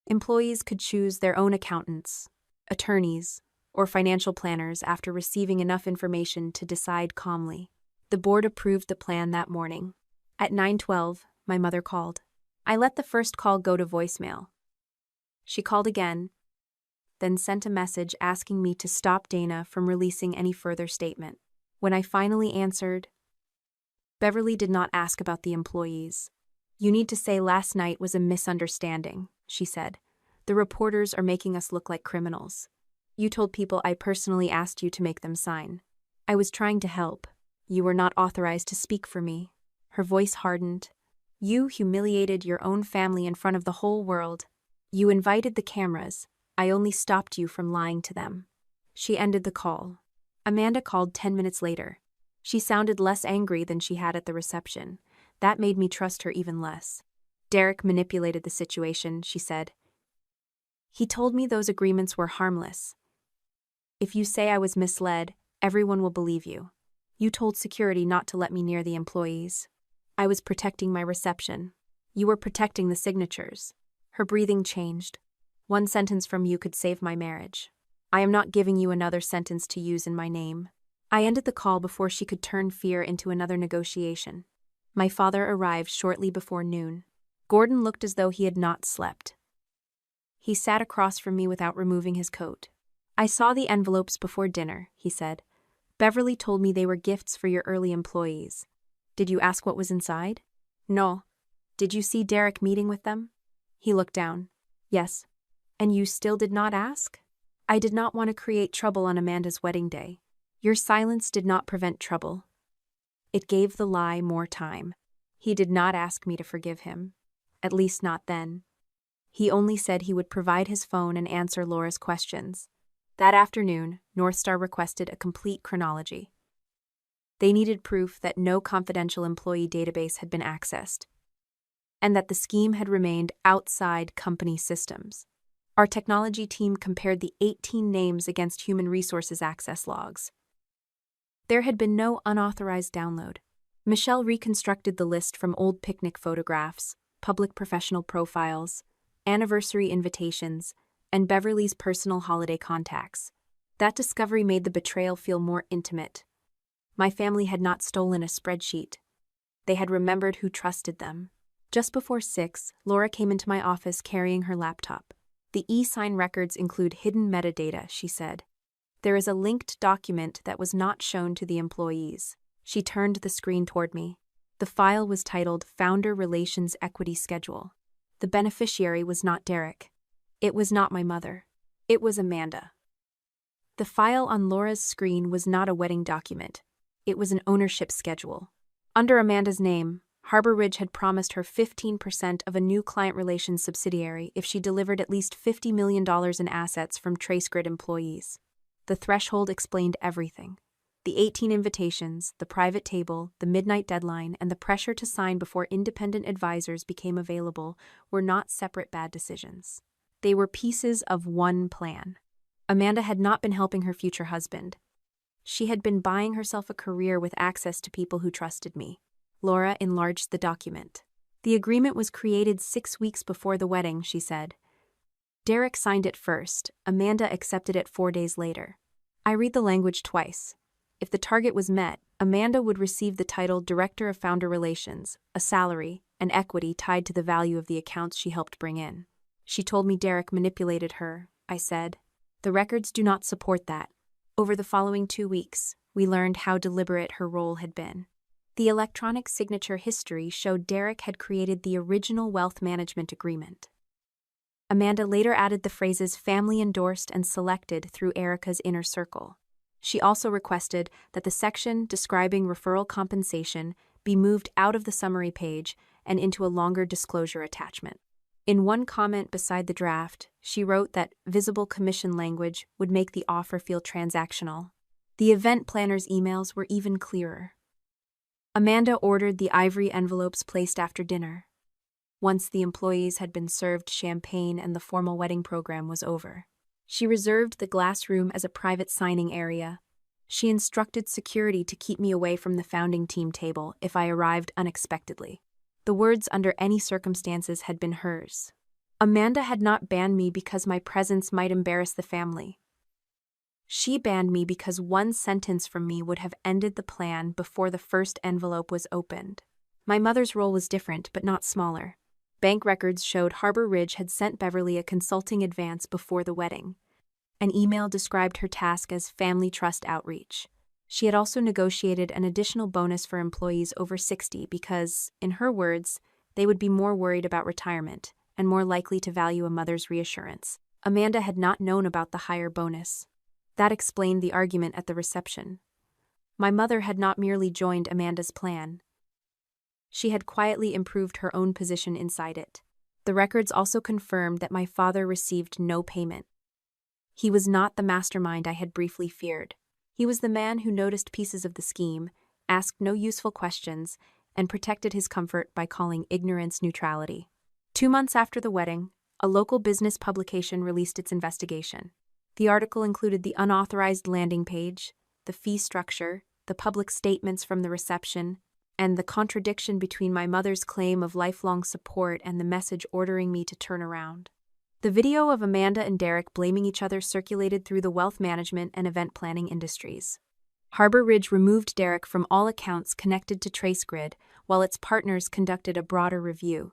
Employees could choose their own accountants, attorneys, or financial planners after receiving enough information to decide calmly. The board approved the plan that morning. At 9:12, my mother called. I let the first call go to voicemail. She called again, then sent a message asking me to stop Dana from releasing any further statement. When I finally answered, Beverly did not ask about the employees. "You need to say last night was a misunderstanding," she said. "The reporters are making us look like criminals. You told people I personally asked you to make them sign. I was trying to help. You were not authorized to speak for me." Her voice hardened. "You humiliated your own family in front of the whole world. You invited the cameras. I only stopped you from lying to them." She ended the call. Amanda called 10 minutes later. She sounded less angry than she had at the reception. That made me trust her even less. "Derek manipulated the situation," she said. "He told me those agreements were harmless. If you say I was misled, everyone will believe you. You told security not to let me near the employees. I was protecting my reception. You were protecting the signatures." Her breathing changed. One sentence from you could save my marriage. I am not giving you another sentence to use in my name." I ended the call before she could turn fear into another negotiation. My father arrived shortly before noon. Gordon looked as though he had not slept. He sat across from me without removing his coat. "I saw the envelopes before dinner," he said. "Beverly told me they were gifts for your early employees. Did you ask what was inside?" "No." "Did you see Derek meeting with them?" He looked down. "Yes." "And you still did not ask?" "I did not want to create trouble on Amanda's wedding day." "Your silence did not prevent trouble. It gave the lie more time. He did not ask me to forgive him. At least not then. He only said he would provide his phone and answer Laura's questions." That afternoon, Northstar requested a complete chronology. They needed proof that no confidential employee database had been accessed, and that the scheme had remained outside company systems. Our technology team compared the 18 names against human resources access logs. There had been no unauthorized download. Michelle reconstructed the list from old picnic photographs, public professional profiles, anniversary invitations, and Beverly's personal holiday contacts. That discovery made the betrayal feel more intimate. My family had not stolen a spreadsheet. They had remembered who trusted them. Just before 6, Laura came into my office carrying her laptop. "The e-sign records include hidden metadata," she said. "There is a linked document that was not shown to the employees." She turned the screen toward me. The file was titled Founder Relations Equity Schedule. The beneficiary was not Derek. It was not my mother. It was Amanda. The file on Laura's screen was not a wedding document. It was an ownership schedule. Under Amanda's name, Harbor Ridge had promised her 15% of a new client relations subsidiary if she delivered at least $50 million in assets from TraceGrid employees. The threshold explained everything. The 18 invitations, the private table, the midnight deadline, and the pressure to sign before independent advisors became available were not separate bad decisions. They were pieces of one plan. Amanda had not been helping her future husband. She had been buying herself a career with access to people who trusted me. Laura enlarged the document. "The agreement was created 6 weeks before the wedding," she said. "Derek signed it first. Amanda accepted it 4 days later." I read the language twice. If the target was met, Amanda would receive the title Director of Founder Relations, a salary, and equity tied to the value of the accounts she helped bring in. "She told me Derek manipulated her," I said. "The records do not support that." Over the following 2 weeks, we learned how deliberate her role had been. The electronic signature history showed Derek had created the original wealth management agreement. Amanda later added the phrases family endorsed and selected through Erica's inner circle. She also requested that the section describing referral compensation be moved out of the summary page and into a longer disclosure attachment. In one comment beside the draft, she wrote that visible commission language would make the offer feel transactional. The event planner's emails were even clearer. Amanda ordered the ivory envelopes placed after dinner. Once the employees had been served champagne and the formal wedding program was over. She reserved the glass room as a private signing area. She instructed security to keep me away from the founding team table if I arrived unexpectedly. The words "under any circumstances" had been hers. Amanda had not banned me because my presence might embarrass the family. She banned me because one sentence from me would have ended the plan before the first envelope was opened. My mother's role was different, but not smaller. Bank records showed Harbor Ridge had sent Beverly a consulting advance before the wedding. An email described her task as family trust outreach. She had also negotiated an additional bonus for employees over 60 because, in her words, they would be more worried about retirement and more likely to value a mother's reassurance. Amanda had not known about the higher bonus. That explained the argument at the reception. My mother had not merely joined Amanda's plan. She had quietly improved her own position inside it. The records also confirmed that my father received no payment. He was not the mastermind I had briefly feared. He was the man who noticed pieces of the scheme, asked no useful questions, and protected his comfort by calling ignorance neutrality. 2 months after the wedding, a local business publication released its investigation. The article included the unauthorized landing page, the fee structure, the public statements from the reception, and the contradiction between my mother's claim of lifelong support and the message ordering me to turn around. The video of Amanda and Derek blaming each other circulated through the wealth management and event planning industries. Harbor Ridge removed Derek from all accounts connected to TraceGrid, while its partners conducted a broader review.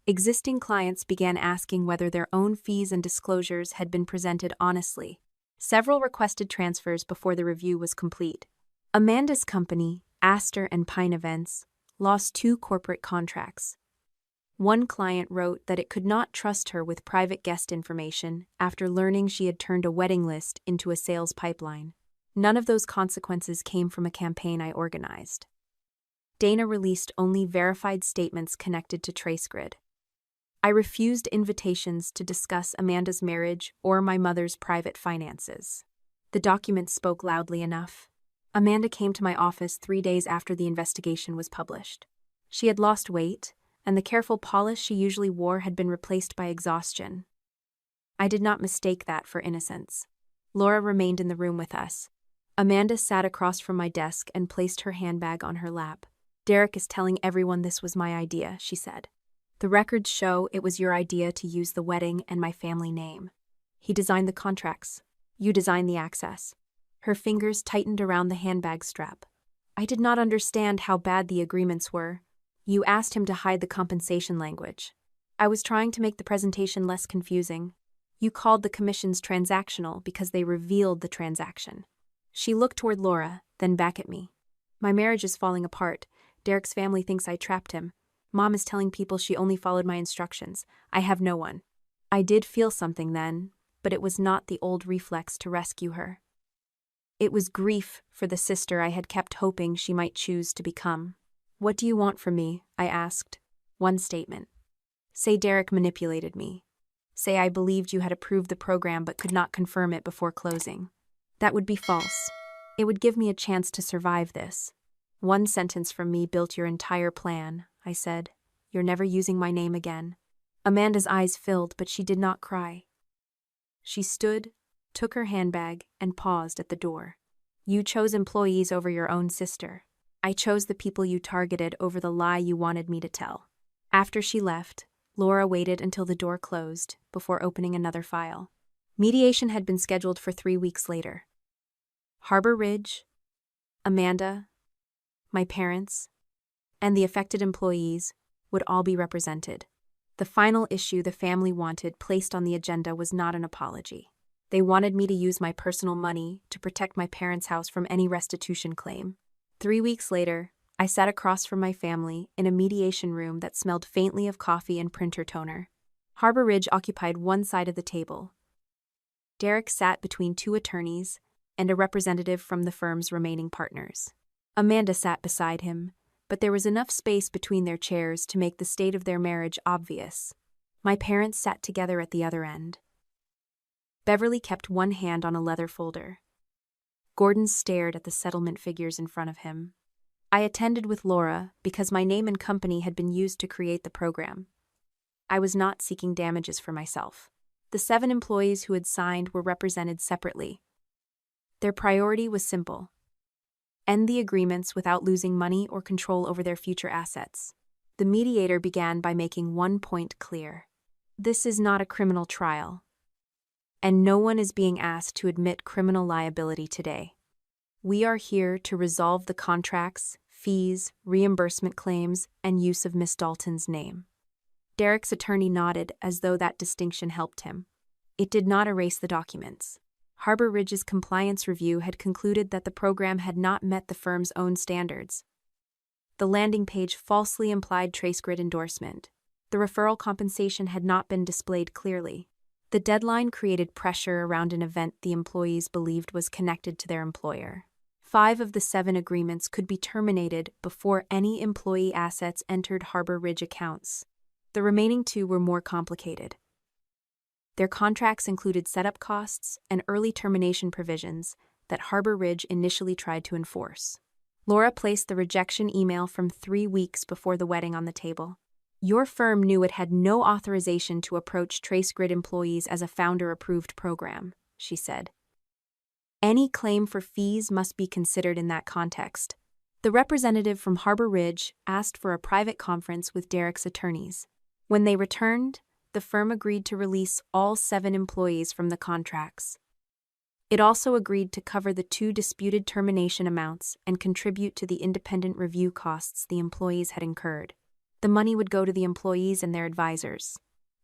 Existing clients began asking whether their own fees and disclosures had been presented honestly. Several requested transfers before the review was complete. Amanda's company, Astor and Pine Events, lost 2 corporate contracts. One client wrote that it could not trust her with private guest information after learning she had turned a wedding list into a sales pipeline. None of those consequences came from a campaign I organized. Dana released only verified statements connected to TraceGrid. I refused invitations to discuss Amanda's marriage or my mother's private finances. The documents spoke loudly enough. Amanda came to my office 3 days after the investigation was published. She had lost weight, and the careful polish she usually wore had been replaced by exhaustion. I did not mistake that for innocence. Laura remained in the room with us. Amanda sat across from my desk and placed her handbag on her lap. "Derek is telling everyone this was my idea," she said. "The records show it was your idea to use the wedding and my family name. He designed the contracts. You designed the access." Her fingers tightened around the handbag strap. "I did not understand how bad the agreements were. You asked him to hide the compensation language. I was trying to make the presentation less confusing. You called the commissions transactional because they revealed the transaction." She looked toward Laura, then back at me. "My marriage is falling apart. Derek's family thinks I trapped him. Mom is telling people she only followed my instructions. I have no one." I did feel something then, but it was not the old reflex to rescue her. It was grief for the sister I had kept hoping she might choose to become. "What do you want from me?" I asked. "One statement. Say Derek manipulated me. Say I believed you had approved the program but could not confirm it before closing. That would be false. It would give me a chance to survive this. One sentence from me built your entire plan," I said. "You're never using my name again." Amanda's eyes filled, but she did not cry. She stood, took her handbag, and paused at the door. "You chose employees over your own sister. I chose the people you targeted over the lie you wanted me to tell." After she left, Laura waited until the door closed before opening another file. Mediation had been scheduled for 3 weeks later. Harbor Ridge, Amanda, my parents, and the affected employees would all be represented. The final issue the family wanted placed on the agenda was not an apology. They wanted me to use my personal money to protect my parents' house from any restitution claim. 3 weeks later, I sat across from my family in a mediation room that smelled faintly of coffee and printer toner. Harbor Ridge occupied one side of the table. Derek sat between 2 attorneys and a representative from the firm's remaining partners. Amanda sat beside him, but there was enough space between their chairs to make the state of their marriage obvious. My parents sat together at the other end. Beverly kept one hand on a leather folder. Gordon stared at the settlement figures in front of him. I attended with Laura because my name and company had been used to create the program. I was not seeking damages for myself. The 7 employees who had signed were represented separately. Their priority was simple: end the agreements without losing money or control over their future assets. The mediator began by making one point clear. This is not a criminal trial, and no one is being asked to admit criminal liability today. We are here to resolve the contracts, fees, reimbursement claims, and use of Miss Dalton's name. Derek's attorney nodded as though that distinction helped him. It did not erase the documents. Harbor Ridge's compliance review had concluded that the program had not met the firm's own standards. The landing page falsely implied TraceGrid endorsement. The referral compensation had not been displayed clearly. The deadline created pressure around an event the employees believed was connected to their employer. 5 of the 7 agreements could be terminated before any employee assets entered Harbor Ridge accounts. The remaining 2 were more complicated. Their contracts included setup costs and early termination provisions that Harbor Ridge initially tried to enforce. Laura placed the rejection email from 3 weeks before the wedding on the table. "Your firm knew it had no authorization to approach TraceGrid employees as a founder-approved program," she said. "Any claim for fees must be considered in that context." The representative from Harbor Ridge asked for a private conference with Derek's attorneys. When they returned, the firm agreed to release all 7 employees from the contracts. It also agreed to cover the 2 disputed termination amounts and contribute to the independent review costs the employees had incurred. The money would go to the employees and their advisors.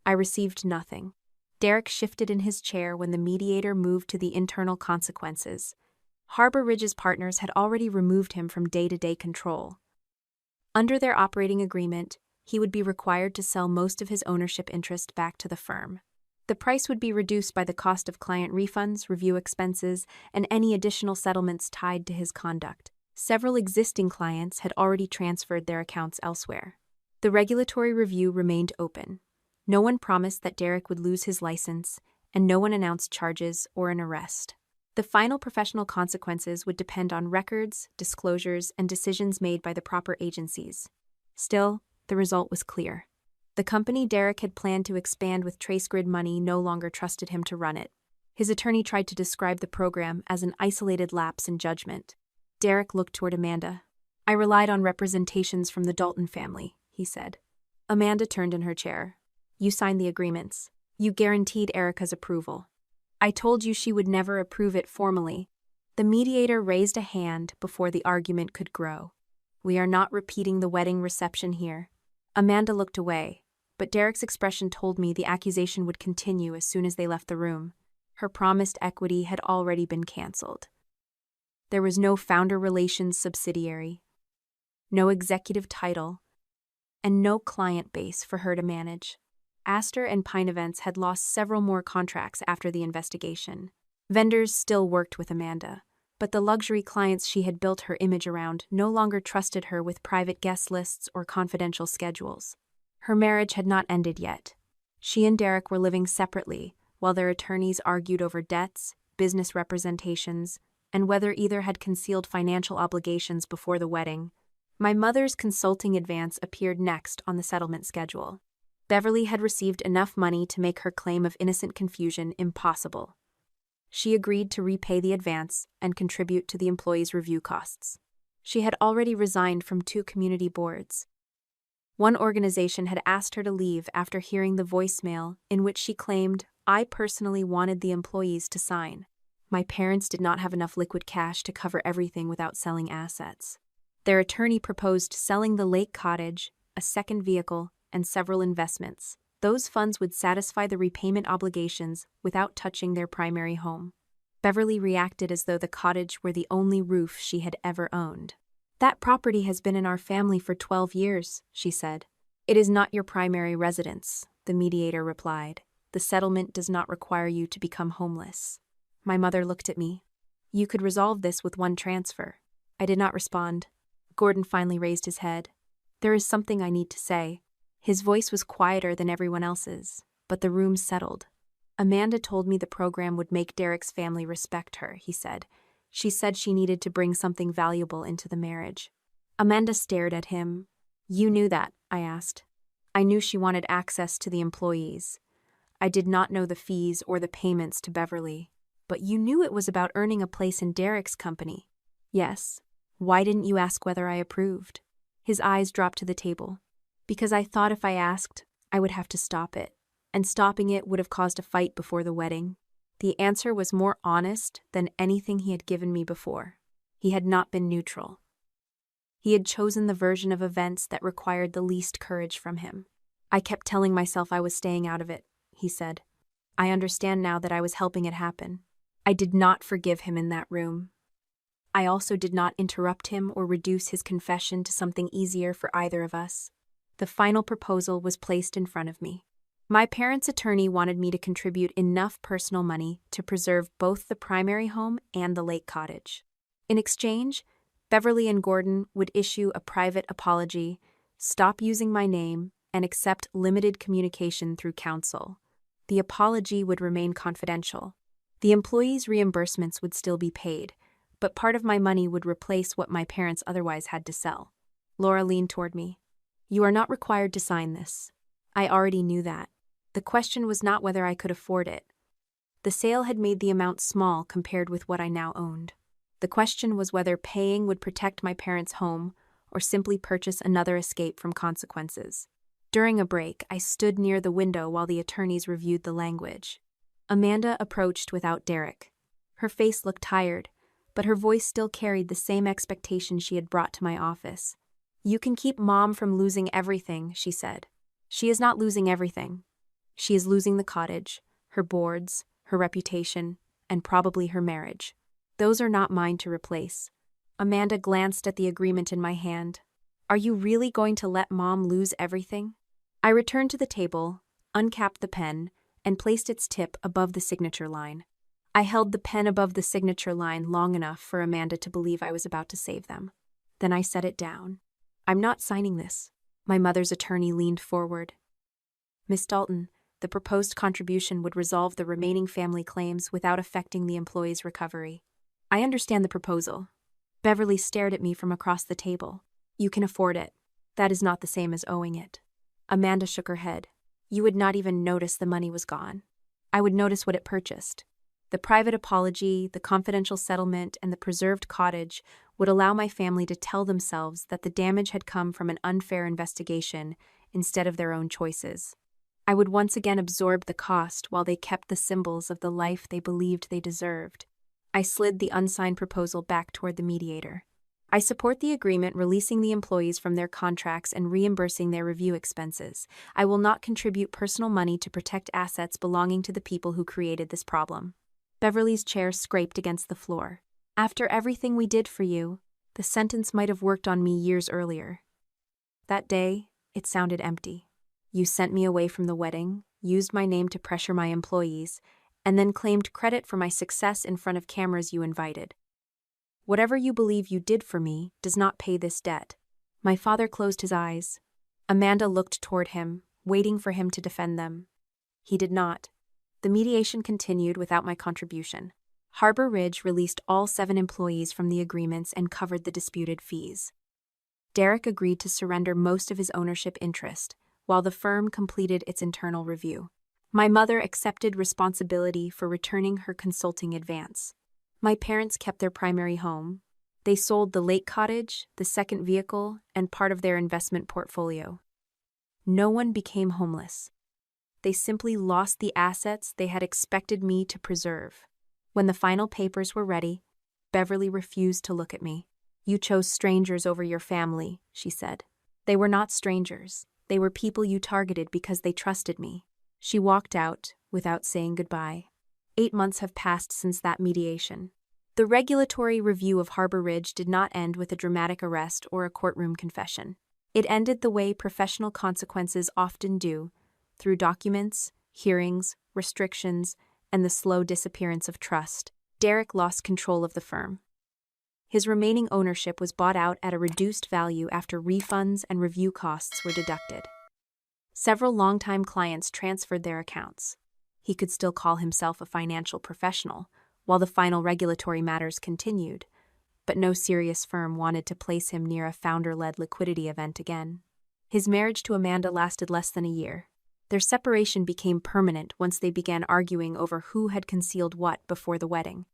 I received nothing. Derek shifted in his chair when the mediator moved to the internal consequences. Harbor Ridge's partners had already removed him from day-to-day control. Under their operating agreement, he would be required to sell most of his ownership interest back to the firm. The price would be reduced by the cost of client refunds, review expenses, and any additional settlements tied to his conduct. Several existing clients had already transferred their accounts elsewhere. The regulatory review remained open. No one promised that Derek would lose his license, and no one announced charges or an arrest. The final professional consequences would depend on records, disclosures, and decisions made by the proper agencies. Still, the result was clear. The company Derek had planned to expand with TraceGrid money no longer trusted him to run it. His attorney tried to describe the program as an isolated lapse in judgment. Derek looked toward Amanda. "I relied on representations from the Dalton family," he said. Amanda turned in her chair. "You signed the agreements. You guaranteed Erica's approval. I told you she would never approve it formally." The mediator raised a hand before the argument could grow. "We are not repeating the wedding reception here." Amanda looked away, but Derek's expression told me the accusation would continue as soon as they left the room. Her promised equity had already been canceled. There was no founder relations subsidiary, no executive title, and no client base for her to manage. Astor and Pine Events had lost several more contracts after the investigation. Vendors still worked with Amanda, but the luxury clients she had built her image around no longer trusted her with private guest lists or confidential schedules. Her marriage had not ended yet. She and Derek were living separately, while their attorneys argued over debts, business representations, and whether either had concealed financial obligations before the wedding. My mother's consulting advance appeared next on the settlement schedule. Beverly had received enough money to make her claim of innocent confusion impossible. She agreed to repay the advance and contribute to the employees' review costs. She had already resigned from 2 community boards. One organization had asked her to leave after hearing the voicemail in which she claimed, "I personally wanted the employees to sign. My parents did not have enough liquid cash to cover everything without selling assets." Their attorney proposed selling the lake cottage, a second vehicle, and several investments. Those funds would satisfy the repayment obligations without touching their primary home. Beverly reacted as though the cottage were the only roof she had ever owned. "That property has been in our family for 12 years, she said. "It is not your primary residence," the mediator replied. "The settlement does not require you to become homeless." My mother looked at me. "You could resolve this with one transfer." I did not respond. Gordon finally raised his head. "There is something I need to say." His voice was quieter than everyone else's, but the room settled. "Amanda told me the program would make Derek's family respect her," he said. "She said she needed to bring something valuable into the marriage." Amanda stared at him. "You knew that?" I asked. "I knew she wanted access to the employees. I did not know the fees or the payments to Beverly. But you knew it was about earning a place in Derek's company." "Yes. Why didn't you ask whether I approved?" His eyes dropped to the table. "Because I thought if I asked, I would have to stop it, and stopping it would have caused a fight before the wedding." The answer was more honest than anything he had given me before. He had not been neutral. He had chosen the version of events that required the least courage from him. "I kept telling myself I was staying out of it," he said. "I understand now that I was helping it happen." I did not forgive him in that room. I also did not interrupt him or reduce his confession to something easier for either of us. The final proposal was placed in front of me. My parents' attorney wanted me to contribute enough personal money to preserve both the primary home and the lake cottage. In exchange, Beverly and Gordon would issue a private apology, stop using my name, and accept limited communication through counsel. The apology would remain confidential. The employees' reimbursements would still be paid, but part of my money would replace what my parents otherwise had to sell. Laura leaned toward me. "You are not required to sign this." I already knew that. The question was not whether I could afford it. The sale had made the amount small compared with what I now owned. The question was whether paying would protect my parents' home or simply purchase another escape from consequences. During a break, I stood near the window while the attorneys reviewed the language. Amanda approached without Derek. Her face looked tired, but her voice still carried the same expectation she had brought to my office. "You can keep Mom from losing everything," she said. "She is not losing everything. She is losing the cottage, her boards, her reputation, and probably her marriage. Those are not mine to replace." Amanda glanced at the agreement in my hand. "Are you really going to let Mom lose everything?" I returned to the table, uncapped the pen, and placed its tip above the signature line. I held the pen above the signature line long enough for Amanda to believe I was about to save them. Then I set it down. "I'm not signing this." My mother's attorney leaned forward. "Miss Dalton, the proposed contribution would resolve the remaining family claims without affecting the employee's recovery." "I understand the proposal." Beverly stared at me from across the table. "You can afford it. That is not the same as owing it." Amanda shook her head. "You would not even notice the money was gone. I would notice what it purchased. The private apology, the confidential settlement, and the preserved cottage would allow my family to tell themselves that the damage had come from an unfair investigation instead of their own choices. I would once again absorb the cost while they kept the symbols of the life they believed they deserved." I slid the unsigned proposal back toward the mediator. "I support the agreement releasing the employees from their contracts and reimbursing their review expenses. I will not contribute personal money to protect assets belonging to the people who created this problem." Beverly's chair scraped against the floor. "After everything we did for you, the sentence might have worked on me years earlier. That day, it sounded empty. You sent me away from the wedding, used my name to pressure my employees, and then claimed credit for my success in front of cameras you invited. Whatever you believe you did for me does not pay this debt." My father closed his eyes. Amanda looked toward him, waiting for him to defend them. He did not. The mediation continued without my contribution. Harbor Ridge released all 7 employees from the agreements and covered the disputed fees. Derek agreed to surrender most of his ownership interest, while the firm completed its internal review. My mother accepted responsibility for returning her consulting advance. My parents kept their primary home. They sold the lake cottage, the second vehicle, and part of their investment portfolio. No one became homeless. They simply lost the assets they had expected me to preserve. When the final papers were ready, Beverly refused to look at me. "You chose strangers over your family," she said. "They were not strangers. They were people you targeted because they trusted me." She walked out without saying goodbye. 8 months have passed since that mediation. The regulatory review of Harbor Ridge did not end with a dramatic arrest or a courtroom confession. It ended the way professional consequences often do, through documents, hearings, restrictions, and the slow disappearance of trust. Derek lost control of the firm. His remaining ownership was bought out at a reduced value after refunds and review costs were deducted. Several longtime clients transferred their accounts. He could still call himself a financial professional, while the final regulatory matters continued, but no serious firm wanted to place him near a founder-led liquidity event again. His marriage to Amanda lasted less than a year. Their separation became permanent once they began arguing over who had concealed what before the wedding.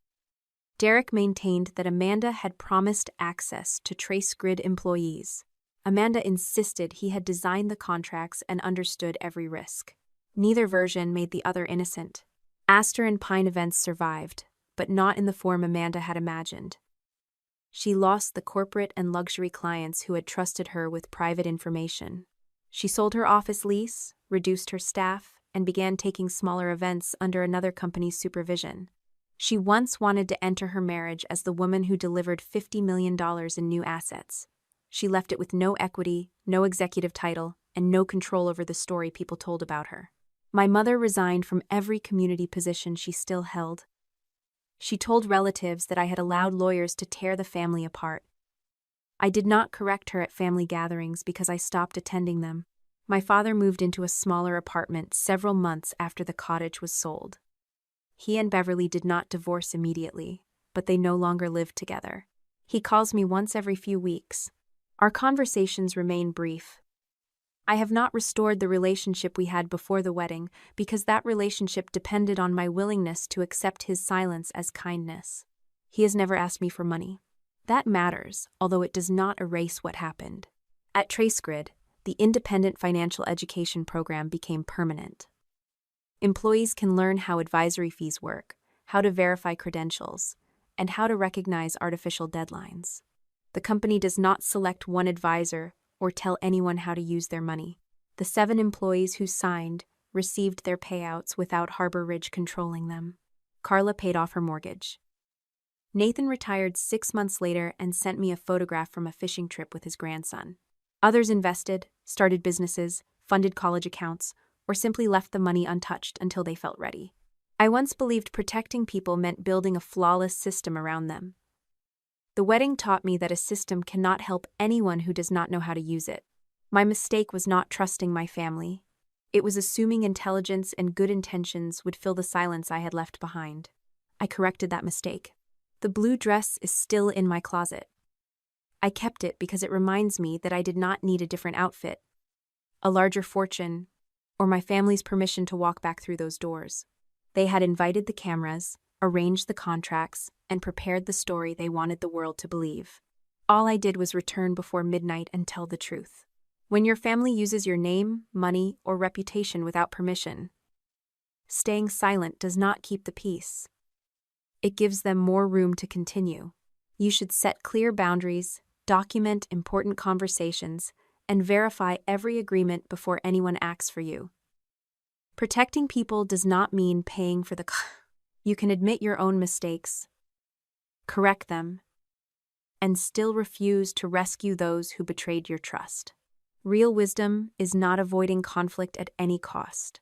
Derek maintained that Amanda had promised access to TraceGrid employees. Amanda insisted he had designed the contracts and understood every risk. Neither version made the other innocent. Astor and Pine events survived, but not in the form Amanda had imagined. She lost the corporate and luxury clients who had trusted her with private information. She sold her office lease, reduced her staff, and began taking smaller events under another company's supervision. She once wanted to enter her marriage as the woman who delivered $50 million in new assets. She left it with no equity, no executive title, and no control over the story people told about her. My mother resigned from every community position she still held. She told relatives that I had allowed lawyers to tear the family apart. I did not correct her at family gatherings because I stopped attending them. My father moved into a smaller apartment several months after the cottage was sold. He and Beverly did not divorce immediately, but they no longer lived together. He calls me once every few weeks. Our conversations remain brief. I have not restored the relationship we had before the wedding because that relationship depended on my willingness to accept his silence as kindness. He has never asked me for money. That matters, although it does not erase what happened. At TraceGrid, the Independent Financial Education Program became permanent. Employees can learn how advisory fees work, how to verify credentials, and how to recognize artificial deadlines. The company does not select one advisor or tell anyone how to use their money. The 7 employees who signed received their payouts without Harbor Ridge controlling them. Carla paid off her mortgage. Nathan retired 6 months later and sent me a photograph from a fishing trip with his grandson. Others invested, started businesses, funded college accounts, or simply left the money untouched until they felt ready. I once believed protecting people meant building a flawless system around them. The wedding taught me that a system cannot help anyone who does not know how to use it. My mistake was not trusting my family. It was assuming intelligence and good intentions would fill the silence I had left behind. I corrected that mistake. The blue dress is still in my closet. I kept it because it reminds me that I did not need a different outfit, a larger fortune, or my family's permission to walk back through those doors. They had invited the cameras, arranged the contracts, and prepared the story they wanted the world to believe. All I did was return before midnight and tell the truth. When your family uses your name, money, or reputation without permission, staying silent does not keep the peace. It gives them more room to continue. You should set clear boundaries, document important conversations, and verify every agreement before anyone acts for you. Protecting people does not mean paying for the You can admit your own mistakes, correct them, and still refuse to rescue those who betrayed your trust. Real wisdom is not avoiding conflict at any cost.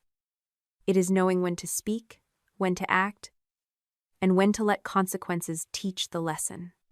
It is knowing when to speak, when to act, and when to let consequences teach the lesson.